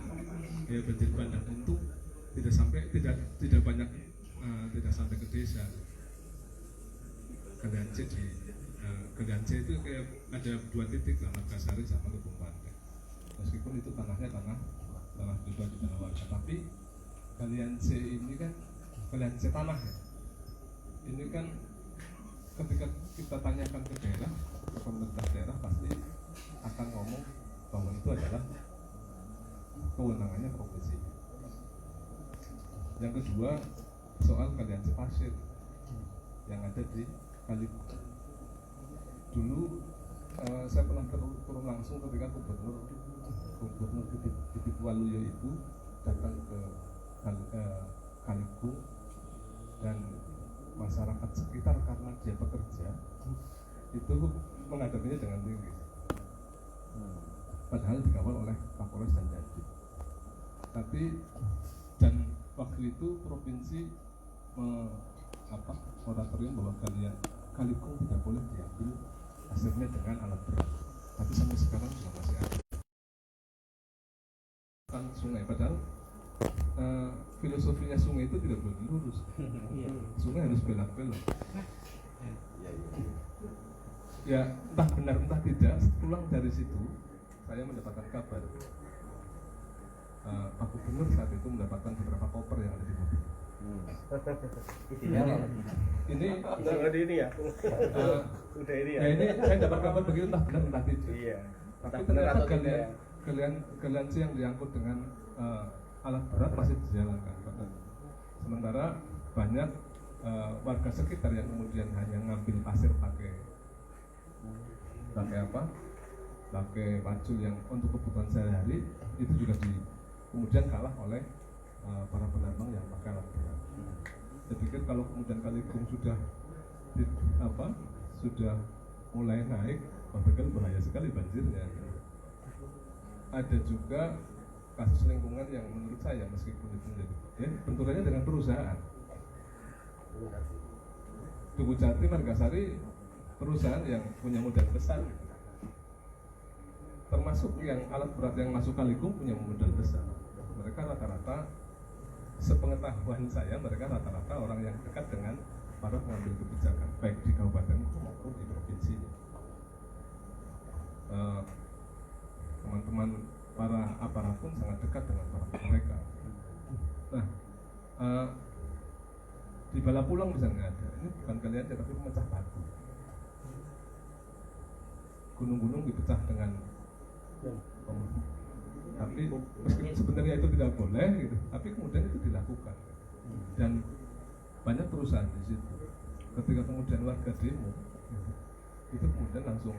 Speaker 5: Ya, banjir bandang untuk tidak banyak tidak sampai ke desa. Galiance itu kayak ada 2 titik lah, Margasari sama Lubung Pantai. Meskipun itu tanahnya tanah juga di tanah warga, tapi Galiance ini kan Galiance tanah ya. Ini kan ketika kita tanyakan ke daerah, ke pemerintah daerah pasti akan ngomong bahwa itu adalah kewenangannya provinsi. Yang kedua soal Galiance pasir yang ada di Kaliku. Dulu saya pernah turun langsung ketika Gubernur Bibit Waluyo itu datang ke Kaliku, dan masyarakat sekitar karena dia bekerja itu menghadapinya dengan tinggi, padahal dikawal oleh Kapolres dan Dandim. Dan waktu itu provinsi moratorium bahwa Kaliku tidak boleh diambil hasilnya dengan alat berat, tapi sampai sekarang juga masih ada kan sungai, padahal filosofinya sungai itu tidak boleh lurus. Sungai harus belok-belok. Ya entah benar entah tidak, pulang dari situ saya mendapatkan kabar Pak Gubernur saat itu mendapatkan beberapa koper yang ada di mobil. Ini ya. Udah ini ya. Ini saya dapat kabar begitu, entah benar entah tidak. Iya. Tapi ternyata Galiance yang diangkut dengan alat berat masih dijalankan. Sementara banyak warga sekitar yang kemudian hanya ngambil pasir pakai pacul yang untuk kebutuhan sehari-hari, itu juga kemudian kalah oleh para penambang yang pakai alat berat. Saya pikir kalau kemudian Kalikum sudah mulai naik, bahkan bahaya sekali banjirnya. Ada juga kasus lingkungan yang menurut saya meskipun itu menjadi benturannya dengan perusahaan. Tugu Jati, Margasari, perusahaan yang punya modal besar, termasuk yang alat berat yang masuk Kalikum punya modal besar. Mereka rata-rata, sepengetahuan saya, mereka rata-rata orang yang dekat dengan para pengambil kebijakan, baik di kabupaten maupun di provinsi. Teman-teman para aparat pun sangat dekat dengan mereka. Nah, di Balapulang misalnya ada, ini bukan Galiance tapi pemecah batu. Gunung-gunung dipecah dengan tapi meskipun sebenarnya itu tidak boleh gitu, tapi kemudian itu dilakukan dan banyak perusahaan di situ. Ketika kemudian warga demo, itu kemudian langsung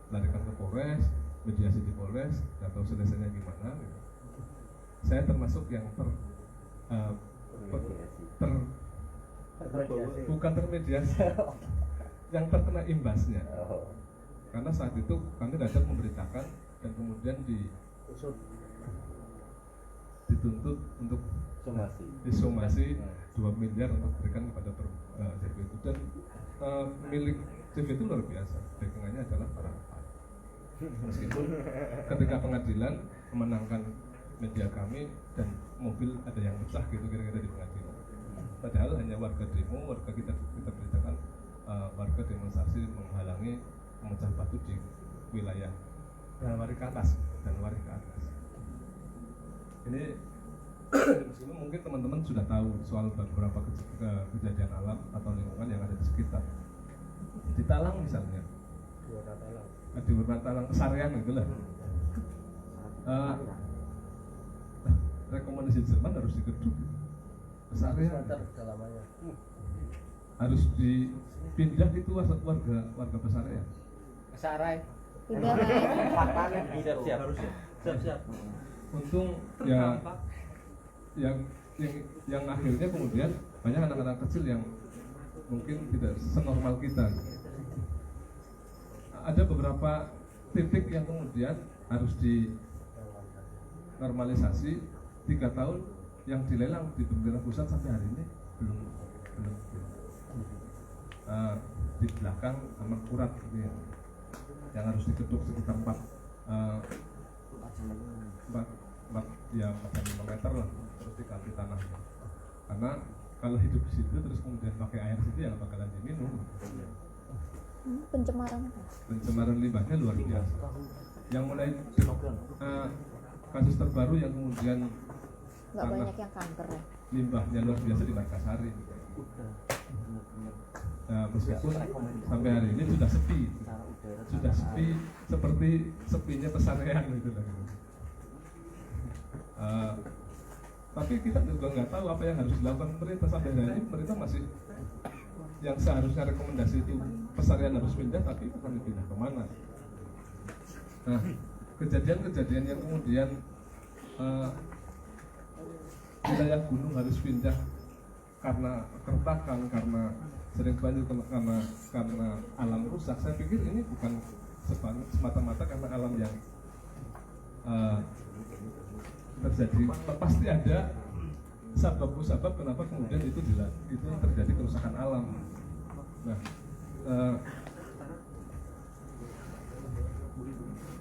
Speaker 5: larikan ke Polres, mediasi di Polres, nggak tahu selesainya gimana gitu. Saya termasuk yang bukan termediasi, yang terkena imbasnya. Karena saat itu kami datang memberitakan dan kemudian dituntut untuk disomasi 2 miliar untuk berikan kepada CV itu, dan milik CV itu luar biasa, backingannya adalah para meskipun ketika pengadilan memenangkan media kami dan mobil ada yang pecah gitu kira-kira di pengadilan, padahal hanya warga demo, warga kita beritakan warga demonstrasi menghalangi memecah batu di wilayah Danwari ke atas. Ini meskipun mungkin teman-teman sudah tahu soal beberapa kejadian alam atau lingkungan yang ada di sekitar. Di Talang misalnya, di Talang Kesarian gitu lah. Rekomendasi Jerman harus diketuk. Kesarian harus dipindah itu warga besar ya.
Speaker 8: Udah naik.
Speaker 2: Siap.
Speaker 5: Untung ya yang akhirnya kemudian banyak anak-anak kecil yang mungkin tidak senormal kita. Ada beberapa titik yang kemudian harus dinormalisasi. 3 tahun yang dilelang di pemerintah pusat sampai hari ini belum di belakang amat kurat ini yang harus diketuk sekitar 4 meter lah, terus diganti tanahnya. Karena kalau hidup di situ terus kemudian pakai air situ ya nggak bakalan diminum. Pencemaran limbahnya luar biasa. Yang mulai kasus terbaru yang kemudian
Speaker 8: Nggak banyak yang kanker ya.
Speaker 5: limbahnya luar biasa di Markasari. Nah, meskipun sampai hari ini sudah sepi seperti sepinya pesarean gitu lah. Tapi kita juga nggak tahu apa yang harus dilakukan pemerintah sampai hari ini. Pemerintah masih yang seharusnya rekomendasi itu pesarean harus pindah, tapi akan dipindah kemana? Nah, kejadian-kejadian yang kemudian wilayah gunung harus pindah karena keretakan, karena sering banjir, karena alam rusak. Saya pikir ini bukan semata-mata karena alam yang terjadi. Pasti ada sebab kenapa kemudian itu terjadi kerusakan alam. Nah,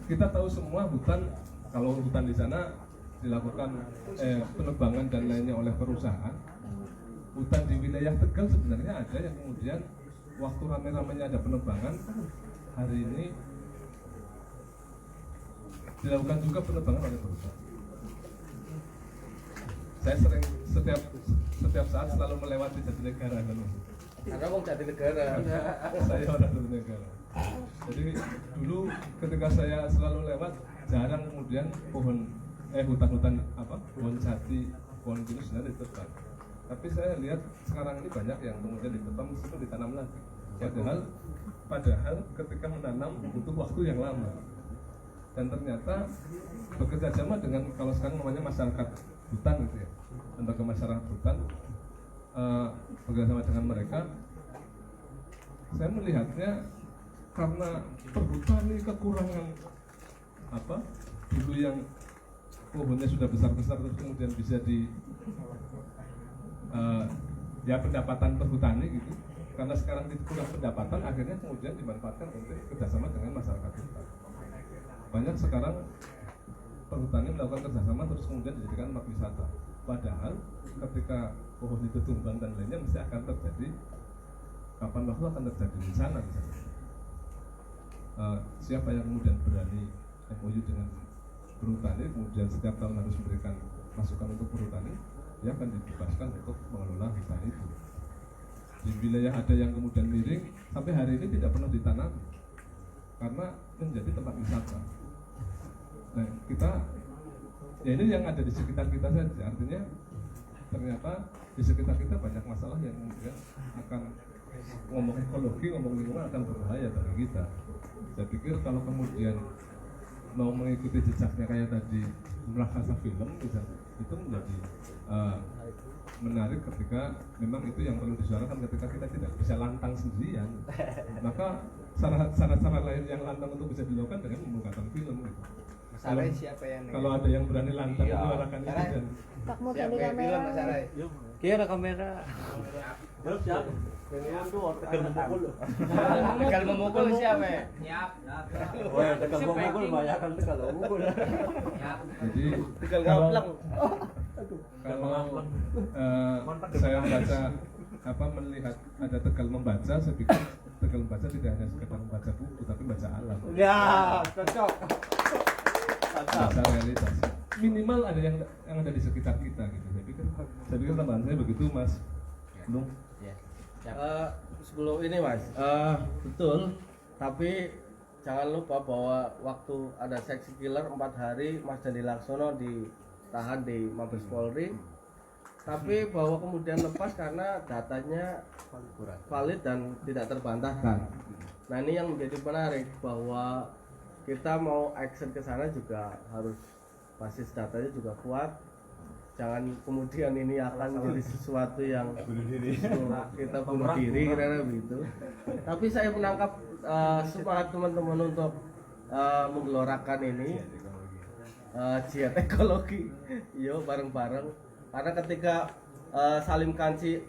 Speaker 5: kita tahu semua kalau hutan di sana dilakukan penebangan dan lainnya oleh perusahaan. Hutan di wilayah Tegal sebenarnya ada yang kemudian waktu rame-ramenya ada penebangan, hari ini dilakukan juga penebangan oleh perusahaan. Saya sering setiap saat selalu melewati Jatinegara kan.
Speaker 3: Karena wong Jatinegara.
Speaker 5: Saya orang Jatinegara. Jadi dulu ketika saya selalu lewat jarang kemudian hutan-hutan pohon jati, pohon pinus sebenarnya ditebang. Tapi saya lihat sekarang ini banyak yang kemudian ditebang itu ditanam lagi. Padahal ketika menanam butuh waktu yang lama. Dan ternyata bekerja sama dengan kalau sekarang namanya masyarakat hutan gitu ya, lembaga masyarakat hutan, bekerja sama dengan mereka, saya melihatnya karena perhutani kekurangan dulu yang pohonnya sudah besar-besar terus kemudian bisa pendapatan perhutani gitu. Karena sekarang kurang pendapatan, akhirnya kemudian dimanfaatkan untuk kerjasama dengan masyarakat hutan. Banyak sekarang perhutani melakukan kerjasama terus kemudian dijadikan tempat wisata. Padahal ketika pohon itu tumbang dan lainnya mesti akan terjadi, kapan waktu akan terjadi di sana misalnya. Siapa yang kemudian berani MOU dengan perhutani, kemudian setiap tahun harus memberikan masukan untuk perhutani, dia akan dibebaskan untuk mengelola hutan itu. Di wilayah ada yang kemudian miring sampai hari ini tidak pernah ditanam karena menjadi tempat wisata. Nah, ini yang ada di sekitar kita saja. Artinya ternyata di sekitar kita banyak masalah yang kemudian akan ngomong ekologi, ngomong lingkungan akan berbahaya bagi kita. Saya pikir kalau kemudian mau mengikuti jejaknya kayak tadi Mrakasa film misalnya, itu menjadi menarik ketika memang itu yang perlu disuarakan ketika kita tidak bisa lantang sendirian. Maka cara-cara lain yang lantang untuk bisa dilakukan dengan membukakan film gitu. Kalau ada yang berani lantang menyuarakan itu dan
Speaker 8: Pak mau ganti kamera.
Speaker 2: Kira kamera. Siap.
Speaker 6: Tegal memukul siapa ya?
Speaker 2: Wah, tegal memukul bayarkan tegal memukul.
Speaker 5: jadi
Speaker 3: Tegal
Speaker 5: kalau saya melihat ada Tegal membaca, saya pikir Tegal membaca tidak hanya sekedar membaca buku tapi membaca alam.
Speaker 3: Ya, cocok.
Speaker 5: Baca realitas. Minimal ada yang ada di sekitar kita gitu. Saya pikir tambahan saya begitu, Mas Nung.
Speaker 3: Sebelum ini Mas, betul. Tapi jangan lupa bahwa waktu ada seksi killer 4 hari Mas Dandi Laksono ditahan di Mabes Polri. Tapi bahwa kemudian lepas karena datanya valid dan tidak terbantahkan. Nah ini yang menjadi menarik bahwa kita mau action ke sana juga harus basis datanya juga kuat. Jangan kemudian ini akan menjadi sesuatu yang kita bunuh diri kira-kira begitu. Tapi saya menangkap semangat teman-teman untuk menggelorakan ini jihad ekologi, yuk bareng-bareng. Karena ketika Salim Kancil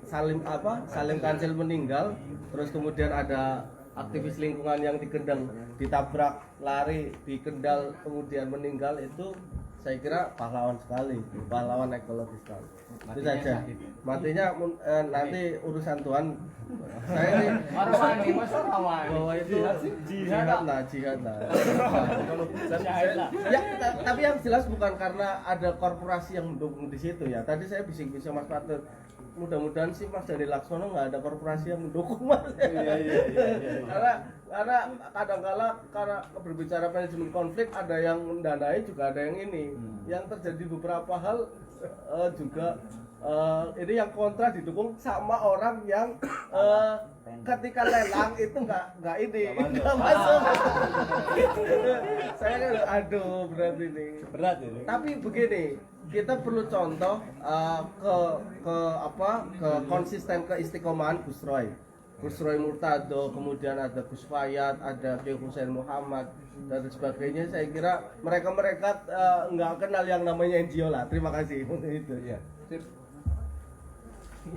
Speaker 3: meninggal, terus kemudian ada aktivis lingkungan yang di Kendal ditabrak lari di Kendal kemudian meninggal, itu saya kira pahlawan sekali, pahlawan ekologi sekali. Itu saja. Matinya nanti urusan Tuhan. Saya ini bahwa itu jihad lah. Ya, tapi yang jelas bukan karena ada korporasi yang mendukung di situ ya. Tadi saya bising-bising Mas Patut. Mudah-mudahan sih Mas Dani Laksono nggak ada korporasi yang mendukung Mas. Iya. Karena kadang-kala karena berbicara manajemen konflik ada yang mendanai juga ada yang ini. Yang terjadi beberapa hal juga ini yang kontra didukung sama orang yang ketika lelang itu nggak masuk. Saya kan aduh berat ini. Tapi begini, kita perlu contoh ke konsisten keistiqomahan Gus Roy Murtado, kemudian ada Gus Fayat, ada Kiai Hussein Muhammad dan sebagainya. Saya kira mereka nggak kenal yang namanya NGO lah. Terima kasih untuk itu ya.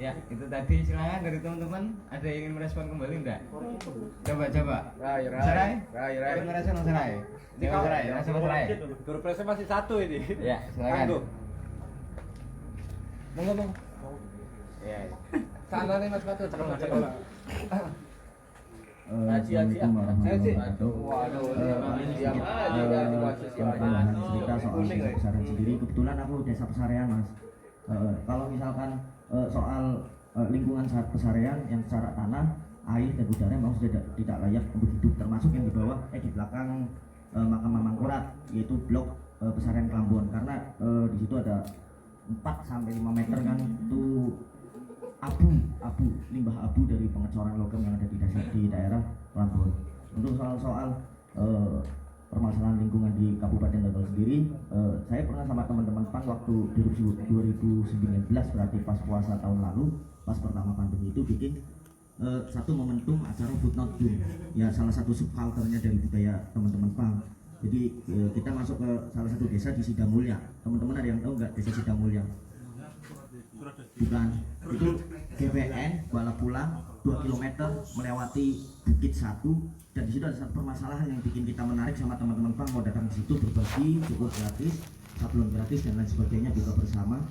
Speaker 6: Ya, itu tadi. Silakan dari teman-teman, ada yang ingin merespon kembali enggak? Coba. Rai. Merespon Mas Rai. Mas Rai.
Speaker 2: Guru presnya masih satu ini.
Speaker 6: Ya, silakan. Monggo. Ya.
Speaker 2: Sana nih Mas Batu,
Speaker 9: Assalamualaikum warahmatullahi wabarakatuh. Cerita soal desa pesarean sendiri. Kebetulan aku desa pesarean Mas. Kalau misalkan soal lingkungan saat pesarean yang secara tanah, air dan udara memang sudah tidak layak untuk hidup, termasuk yang di bawah di belakang makam Mangkurat, yaitu blok pesarean Klambon, karena di situ ada 4 sampai 5 meter kan itu abu limbah abu dari pengecoran logam yang ada di daerah Klambon. Untuk soal permasalahan lingkungan di Kabupaten Tegal sendiri, saya pernah sama teman-teman PAN waktu 2019, berarti pas puasa tahun lalu, pas pertama pandemi itu bikin satu momentum acara Food Not Doom, ya salah satu subkulturnya dari budaya teman-teman PAN. Jadi kita masuk ke salah satu desa di Sidamulya. Teman-teman ada yang tahu nggak desa Sidamulya? Bukan, itu GPN bala pulang 2 km melewati Bukit 1, dan di situ ada satu permasalahan yang bikin kita menarik sama teman-teman PAN mau datang ke situ berbagi, cukup gratis, sablon gratis dan lain sebagainya juga bersama.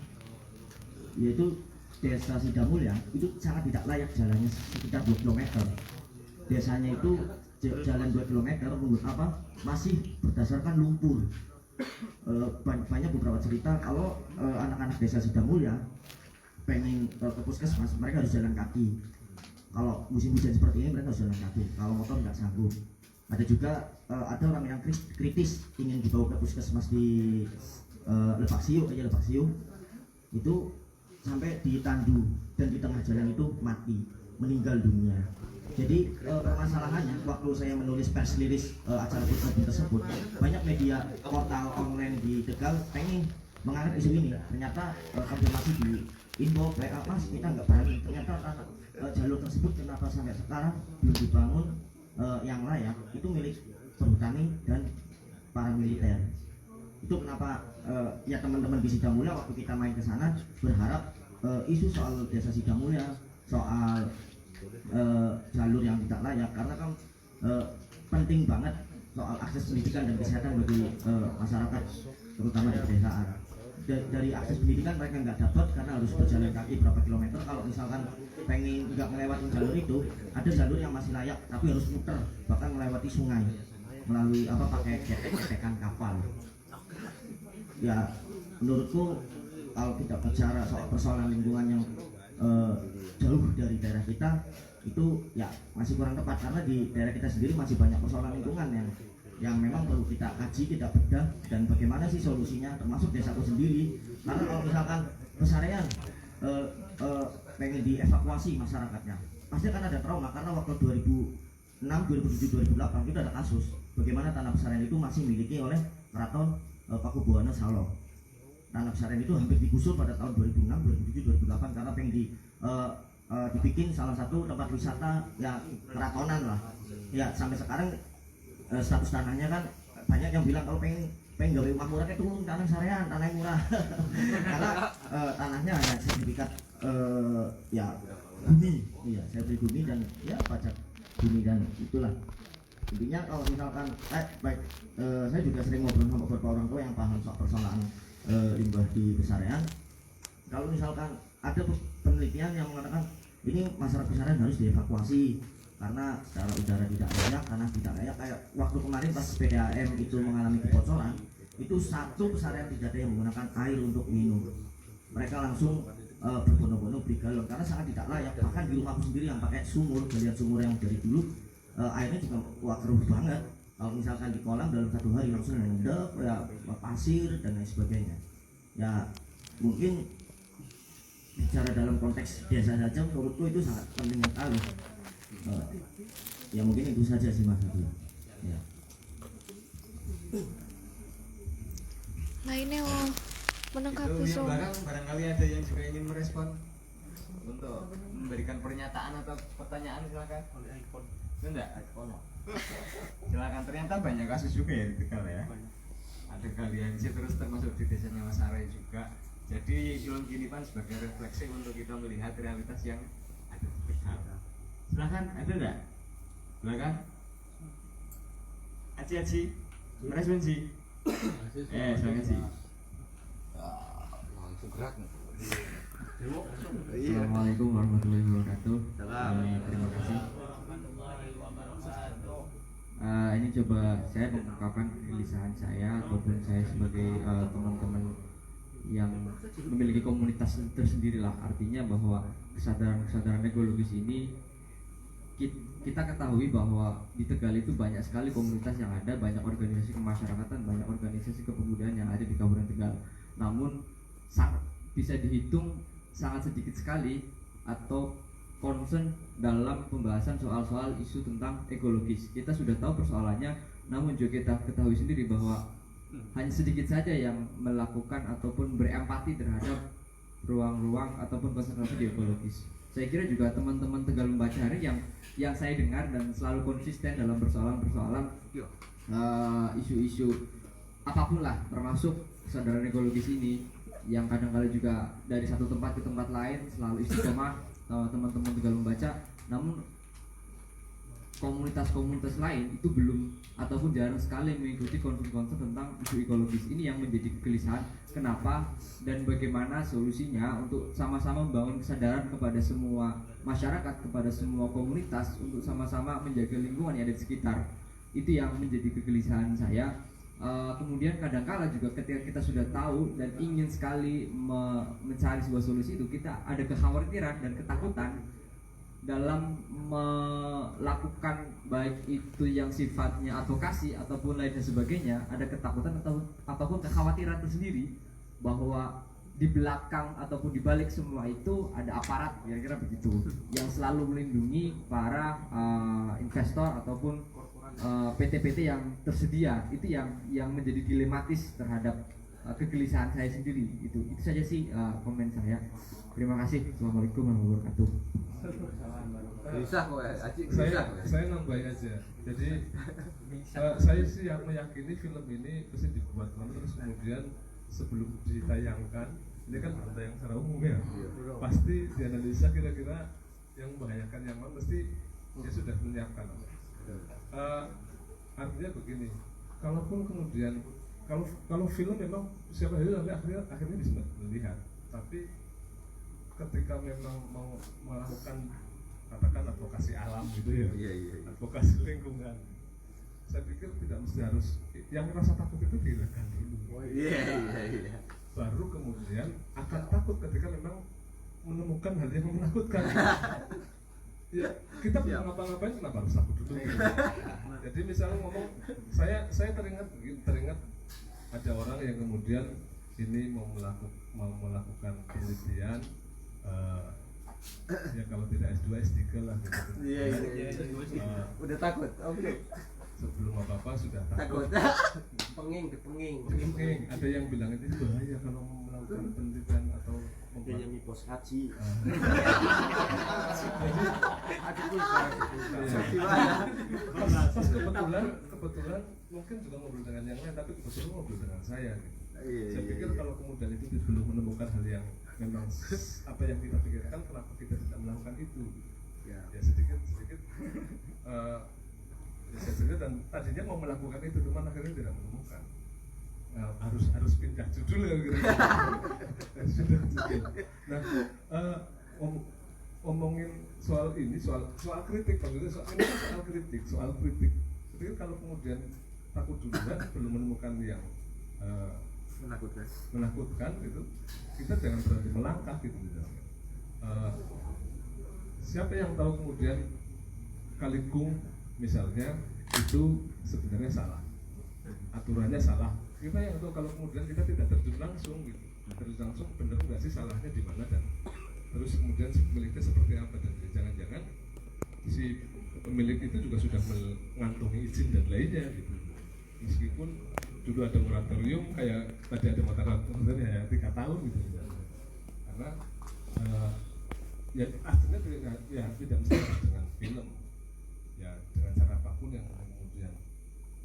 Speaker 9: Yaitu desa Sidamulya itu sangat tidak layak jalannya sekitar 2 km. Desanya itu jalan 2 km menurut apa? Masih berdasarkan lumpur. Banyak beberapa cerita kalau anak-anak desa Sidamulya pengen ke puskesmas, mereka harus jalan kaki. Kalau musim hujan seperti ini mereka harus jalan kaki, kalau motor nggak sanggup. Ada juga ada orang yang kritis ingin dibawa ke puskesmas di Lebak Siu itu sampai ditandu dan di tengah jalan itu mati, meninggal dunia. Jadi permasalahannya waktu saya menulis press release acara Food tersebut, banyak media portal online di Tegal pengen mengangkat isu ini. Ternyata konfirmasi di info WA, Mas kita nggak berani. Ternyata jalur tersebut kenapa sampai sekarang belum dibangun yang layak, itu milik perhutani dan para militer. Itu kenapa ya teman-teman di Sidamulya waktu kita main ke sana berharap isu soal desa Sidamulya, soal jalur yang tidak layak, karena kan penting banget soal akses pendidikan dan kesehatan bagi masyarakat terutama di pedesaan. Dari akses pendidikan mereka nggak dapat karena harus berjalan kaki berapa kilometer. Kalau misalkan pengen nggak melewati jalur itu, ada jalur yang masih layak tapi harus muter, bahkan melewati sungai melalui pakai ketekan kapal. Ya menurutku kalau kita bicara soal persoalan lingkungan yang jauh dari daerah kita, itu ya masih kurang tepat, karena di daerah kita sendiri masih banyak persoalan lingkungan yang memang perlu kita kaji, kita bedah, dan bagaimana sih solusinya, termasuk desaku sendiri. Karena kalau misalkan pesarean pengen dievakuasi masyarakatnya, pasti akan ada trauma, karena waktu 2016 2007-2008 itu ada kasus bagaimana tanah pesarian itu masih dimiliki oleh Keraton Pakubuwana Salo. Tanah pesarian itu hampir digusur pada tahun 2006, 2007, 2008 karena pengen dibikin salah satu tempat wisata ya keratonan lah. Ya sampai sekarang status tanahnya kan banyak yang bilang kalau pengen gawe rumah murah kayak turun tanah sarean, tanah yang murah. Karena tanahnya hanya sertifikat ya bumi, iya sertifikat bumi dan ya pajak bumi dan itulah. Intinya kalau misalkan baik saya juga sering ngobrol sama beberapa orang tua yang paham soal persoalan limbah di Pesarean. Kalau misalkan ada penelitian yang mengatakan ini masyarakat Pesarean harus dievakuasi karena secara udara tidak layak, tanah tidak layak. Kayak waktu kemarin pas PDAM itu mengalami kebocoran, itu satu Pesarean tidak ada yang menggunakan air untuk minum. Mereka langsung berbondong-bondong beli galon karena sangat tidak layak. Bahkan di rumahku sendiri yang pakai sumur, galian sumur yang dari dulu airnya juga keruh banget. Kalau misalkan di kolam dalam 1 hari langsung mengendap ya pasir dan lain sebagainya. Ya mungkin bicara dalam konteks desa saja menurutku itu sangat penting sekali. Ya mungkin itu saja sih Mas Hadi. Ya.
Speaker 8: Lainnya menanggapi
Speaker 6: Itu yang
Speaker 8: soal
Speaker 6: belakang barangkali ada yang juga ingin merespon untuk memberikan pernyataan atau pertanyaan, silakan. Itu enggak? Silakan, ternyata banyak kasus juga ya di Tegal ya. Ada kalian sih terus termasuk di desanya Mas Arai juga. Jadi film gini kan sebagai refleksi untuk kita melihat realitas yang ada di Tegal. Silakan, ada enggak? Silakan. Aci, merespon sih. Silakan sih.
Speaker 2: Assalamualaikum warahmatullahi wabarakatuh.
Speaker 6: Terima kasih.
Speaker 2: Ini coba saya mengungkapkan kegelisahan saya ataupun saya sebagai teman-teman yang memiliki komunitas tersendiri lah. Artinya bahwa kesadaran ekologis ini kita ketahui bahwa di Tegal itu banyak sekali komunitas yang ada, banyak organisasi kemasyarakatan, banyak organisasi kepemudaan yang ada di Kabupaten Tegal. Namun bisa dihitung sangat sedikit sekali atau concern dalam pembahasan soal-soal isu tentang ekologis. Kita sudah tahu persoalannya, namun juga kita ketahui sendiri bahwa hanya sedikit saja yang melakukan ataupun berempati terhadap ruang-ruang ataupun konservasi ekologis. Saya kira juga teman-teman Tegal Membaca Hari yang saya dengar dan selalu konsisten dalam persoalan-persoalan isu-isu apapun lah, termasuk kesadaran ekologis ini yang kadang-kadang juga dari satu tempat ke tempat lain selalu istiqomah teman-teman Tegal Membaca. Namun komunitas-komunitas lain itu belum ataupun jarang sekali mengikuti konsen-konsen tentang isu ekologis ini, yang menjadi kegelisahan kenapa dan bagaimana solusinya untuk sama-sama membangun kesadaran kepada semua masyarakat, kepada semua komunitas untuk sama-sama menjaga lingkungan yang ada di sekitar. Itu yang menjadi kegelisahan saya. Kemudian kadang-kala juga ketika kita sudah tahu dan ingin sekali mencari sebuah solusi itu, kita ada kekhawatiran dan ketakutan dalam melakukan baik itu yang sifatnya advokasi ataupun lain dan sebagainya. Ada ketakutan ataupun kekhawatiran tersendiri bahwa di belakang ataupun di balik semua itu ada aparat, kira-kira begitu, yang selalu melindungi para investor ataupun PT-PT yang tersedia. Itu yang menjadi dilematis terhadap kegelisahan saya sendiri. Itu saja sih komen saya. Terima kasih. Assalamualaikum warahmatullahi wabarakatuh.
Speaker 3: Bisa kok Aci,
Speaker 5: Saya nambahin aja. Jadi saya sih yang meyakini film ini pasti dibuat terus kemudian sebelum ditayangkan, ini kan berita yang secara umum ya, pasti dianalisa kira-kira yang membahayakan yang mana, mesti dia sudah menyiapkan. Artinya begini, kalaupun kemudian kalau film memang siapa saja nanti akhirnya bisa melihat, tapi ketika memang mau melakukan katakan advokasi alam gitu ya, advokasi lingkungan, saya pikir tidak mesti harus yang merasa takut itu dihilangkan dulu. Baru kemudian akan takut ketika memang menemukan hal yang menakutkan. Ya, kita belum ngapa-ngapain kenapa harus takut dulu? Jadi misalnya ngomong, saya teringat ada orang yang kemudian ini mau melakukan penelitian ya kalau tidak S2 S3 lah gitu.
Speaker 7: Iya. Udah takut. Oke.
Speaker 5: Sebelum apa-apa sudah
Speaker 7: Takut.
Speaker 5: takut.
Speaker 7: Penging.
Speaker 5: Ada yang bilang itu bahaya kalau melakukan penelitian atau membuat
Speaker 9: pos haji.
Speaker 5: Kebetulan mungkin juga ngobrol dengan yang lain, tapi kebetulan ngobrol dengan saya gitu. Saya pikir kalau kemudian itu belum menemukan hal yang memang apa yang kita pikirkan, kenapa kita tidak melakukan itu? Ya sedikit dan tadinya mau melakukan itu, cuman akhirnya tidak menemukan. Harus pindah judul ya gitu. Nah, ngomongin soal ini, soal kritik, maksudnya soal kritik. Saya pikir kalau kemudian takut duluan belum menemukan yang menakutkan gitu, kita jangan berani melangkah gitu. Siapa yang tahu kemudian kalikung misalnya itu sebenarnya salah, aturannya salah. Kita yang tahu kalau kemudian kita tidak terjun langsung gitu, benar nggak sih salahnya di mana, dan terus kemudian si pemiliknya seperti apa, dan jangan-jangan si pemilik itu juga sudah mengantongi izin dan lainnya gitu. Meskipun dulu ada moratorium kayak tadi ada moratorium ya 3 tahun gitu, karena ya akhirnya tidak mesti dengan film, ya dengan cara apapun yang kemudian,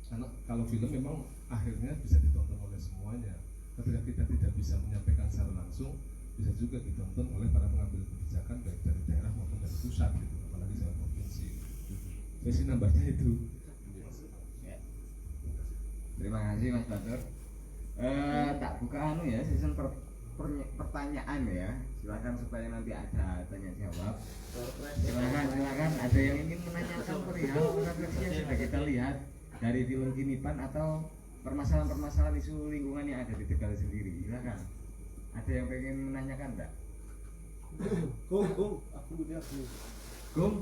Speaker 5: karena kalau film memang akhirnya bisa ditonton oleh semuanya. Ketika kita tidak bisa menyampaikan secara langsung, bisa juga ditonton oleh para pengambil kebijakan baik dari daerah maupun dari pusat gitu, apalagi dari provinsi. Saya sih nambahnya itu.
Speaker 6: Terima kasih Mas Batur. Tak buka ya season pertanyaan ya. Silakan supaya nanti ada tanya jawab. Silakan ada yang ingin menanyakan perihal refleksi yang sudah kita lihat dari film Kinipan atau permasalahan-permasalahan isu lingkungan yang ada di Tegal sendiri. Silakan. Ada yang pengen menanyakan enggak? Gum?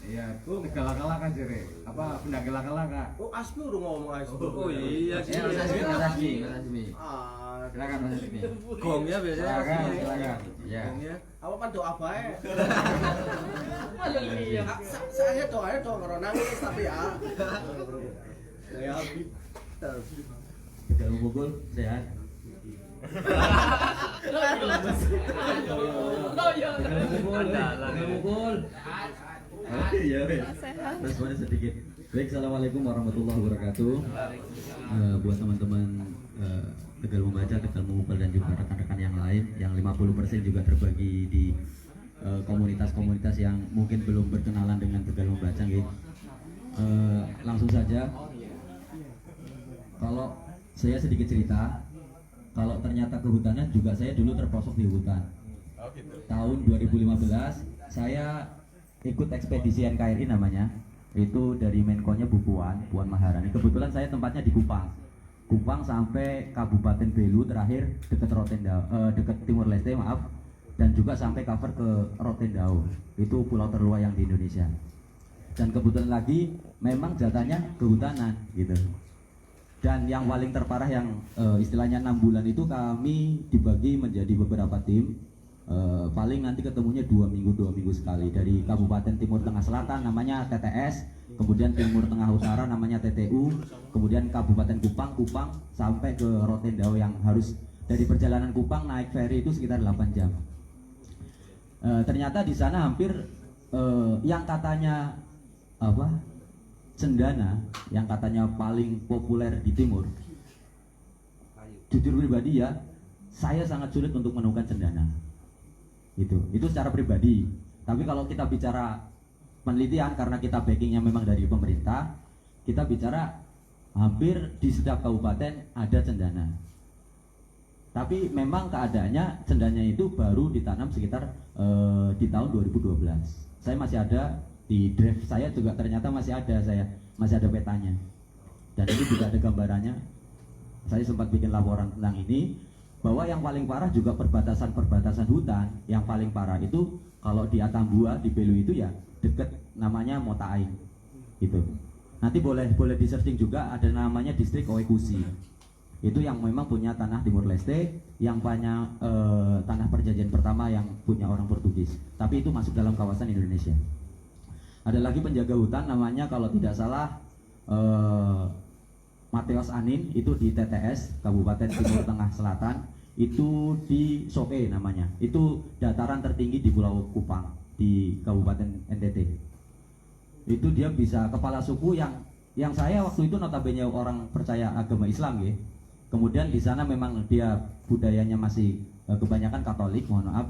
Speaker 6: Iya, Tegal-Kalaka jere. Apa benda Tegal-Kalaka?
Speaker 7: Oh, Asmi udah ngomong Asmi.
Speaker 3: Oh iya sih.
Speaker 6: Mas Asmi. Silakan Mas Asmi.
Speaker 7: Gong ya biasanya.
Speaker 6: Silakan. Ya.
Speaker 7: Gongnya. Apa pan doa bae? Saya doanya doa karo nangis tapi ya. Ya pintar.
Speaker 9: Tidak memukul, sehat. Responnya sedikit. Baik, assalamualaikum warahmatullahi wabarakatuh. Buat teman-teman Tegal Membaca, Tegal Memukul dan juga rekan-rekan yang lain, yang 50% juga terbagi di komunitas-komunitas yang mungkin belum berkenalan dengan Tegal Membaca, gitu. Langsung saja. Kalau saya sedikit cerita, kalau ternyata kehutanan juga saya dulu terprosok di hutan. Tahun 2015 saya ikut ekspedisi NKRI namanya, itu dari Menko-nya Bu Puan Maharani. Kebetulan saya tempatnya di Kupang sampai Kabupaten Belu, terakhir dekat dekat Timur Leste dan juga sampai cover ke Rotendao, itu pulau terluar yang di Indonesia. Dan kebetulan lagi memang jatahnya kehutanan gitu. Dan yang paling terparah yang istilahnya 6 bulan itu kami dibagi menjadi beberapa tim. Paling nanti ketemunya 2 minggu sekali. Dari Kabupaten Timur Tengah Selatan namanya TTS, kemudian Timur Tengah Utara namanya TTU, kemudian Kabupaten Kupang sampai ke Rotendao yang harus dari perjalanan Kupang naik ferry itu sekitar 8 jam. Ternyata di sana hampir yang katanya cendana, yang katanya paling populer di timur, jujur pribadi ya, saya sangat sulit untuk menemukan cendana. Itu secara pribadi. Tapi kalau kita bicara penelitian, karena kita backingnya memang dari pemerintah, kita bicara hampir di setiap kabupaten ada cendana. Tapi memang keadaannya cendana itu baru ditanam sekitar di tahun 2012. Saya masih ada di draft saya juga, ternyata masih ada petanya, dan ini juga ada gambarannya. Saya sempat bikin laporan tentang ini, bahwa yang paling parah juga perbatasan hutan. Yang paling parah itu kalau di Atambua, di Belu itu ya deket namanya Motaing gitu. Nanti boleh di searching juga, ada namanya distrik Oekusi. Itu yang memang punya tanah Timur Leste,
Speaker 10: yang banyak tanah perjanjian pertama yang punya orang Portugis, tapi itu masuk dalam kawasan Indonesia. Ada lagi penjaga hutan namanya kalau tidak salah Mateos Anin, itu di TTS Kabupaten Timur Tengah Selatan, itu di Soe namanya, itu dataran tertinggi di Pulau Kupang di Kabupaten NTT. Itu dia bisa kepala suku yang saya waktu itu notabene orang percaya agama Islam ya. Kemudian di sana memang dia budayanya masih kebanyakan Katolik, mohon maaf.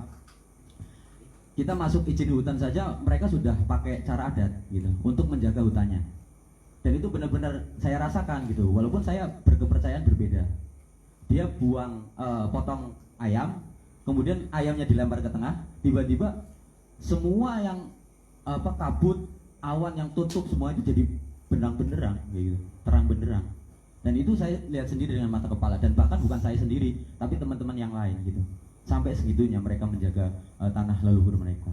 Speaker 10: Kita masuk izin hutan saja mereka sudah pakai cara adat gitu untuk menjaga hutannya. Dan itu benar-benar saya rasakan gitu, walaupun saya berkepercayaan berbeda. Dia buang potong ayam, kemudian ayamnya dilempar ke tengah, tiba-tiba semua yang kabut, awan yang tutup semua itu jadi benderang-benderang gitu, terang benderang. Dan itu saya lihat sendiri dengan mata kepala, dan bahkan bukan saya sendiri, tapi teman-teman yang lain gitu. Sampai segitunya mereka menjaga tanah leluhur mereka.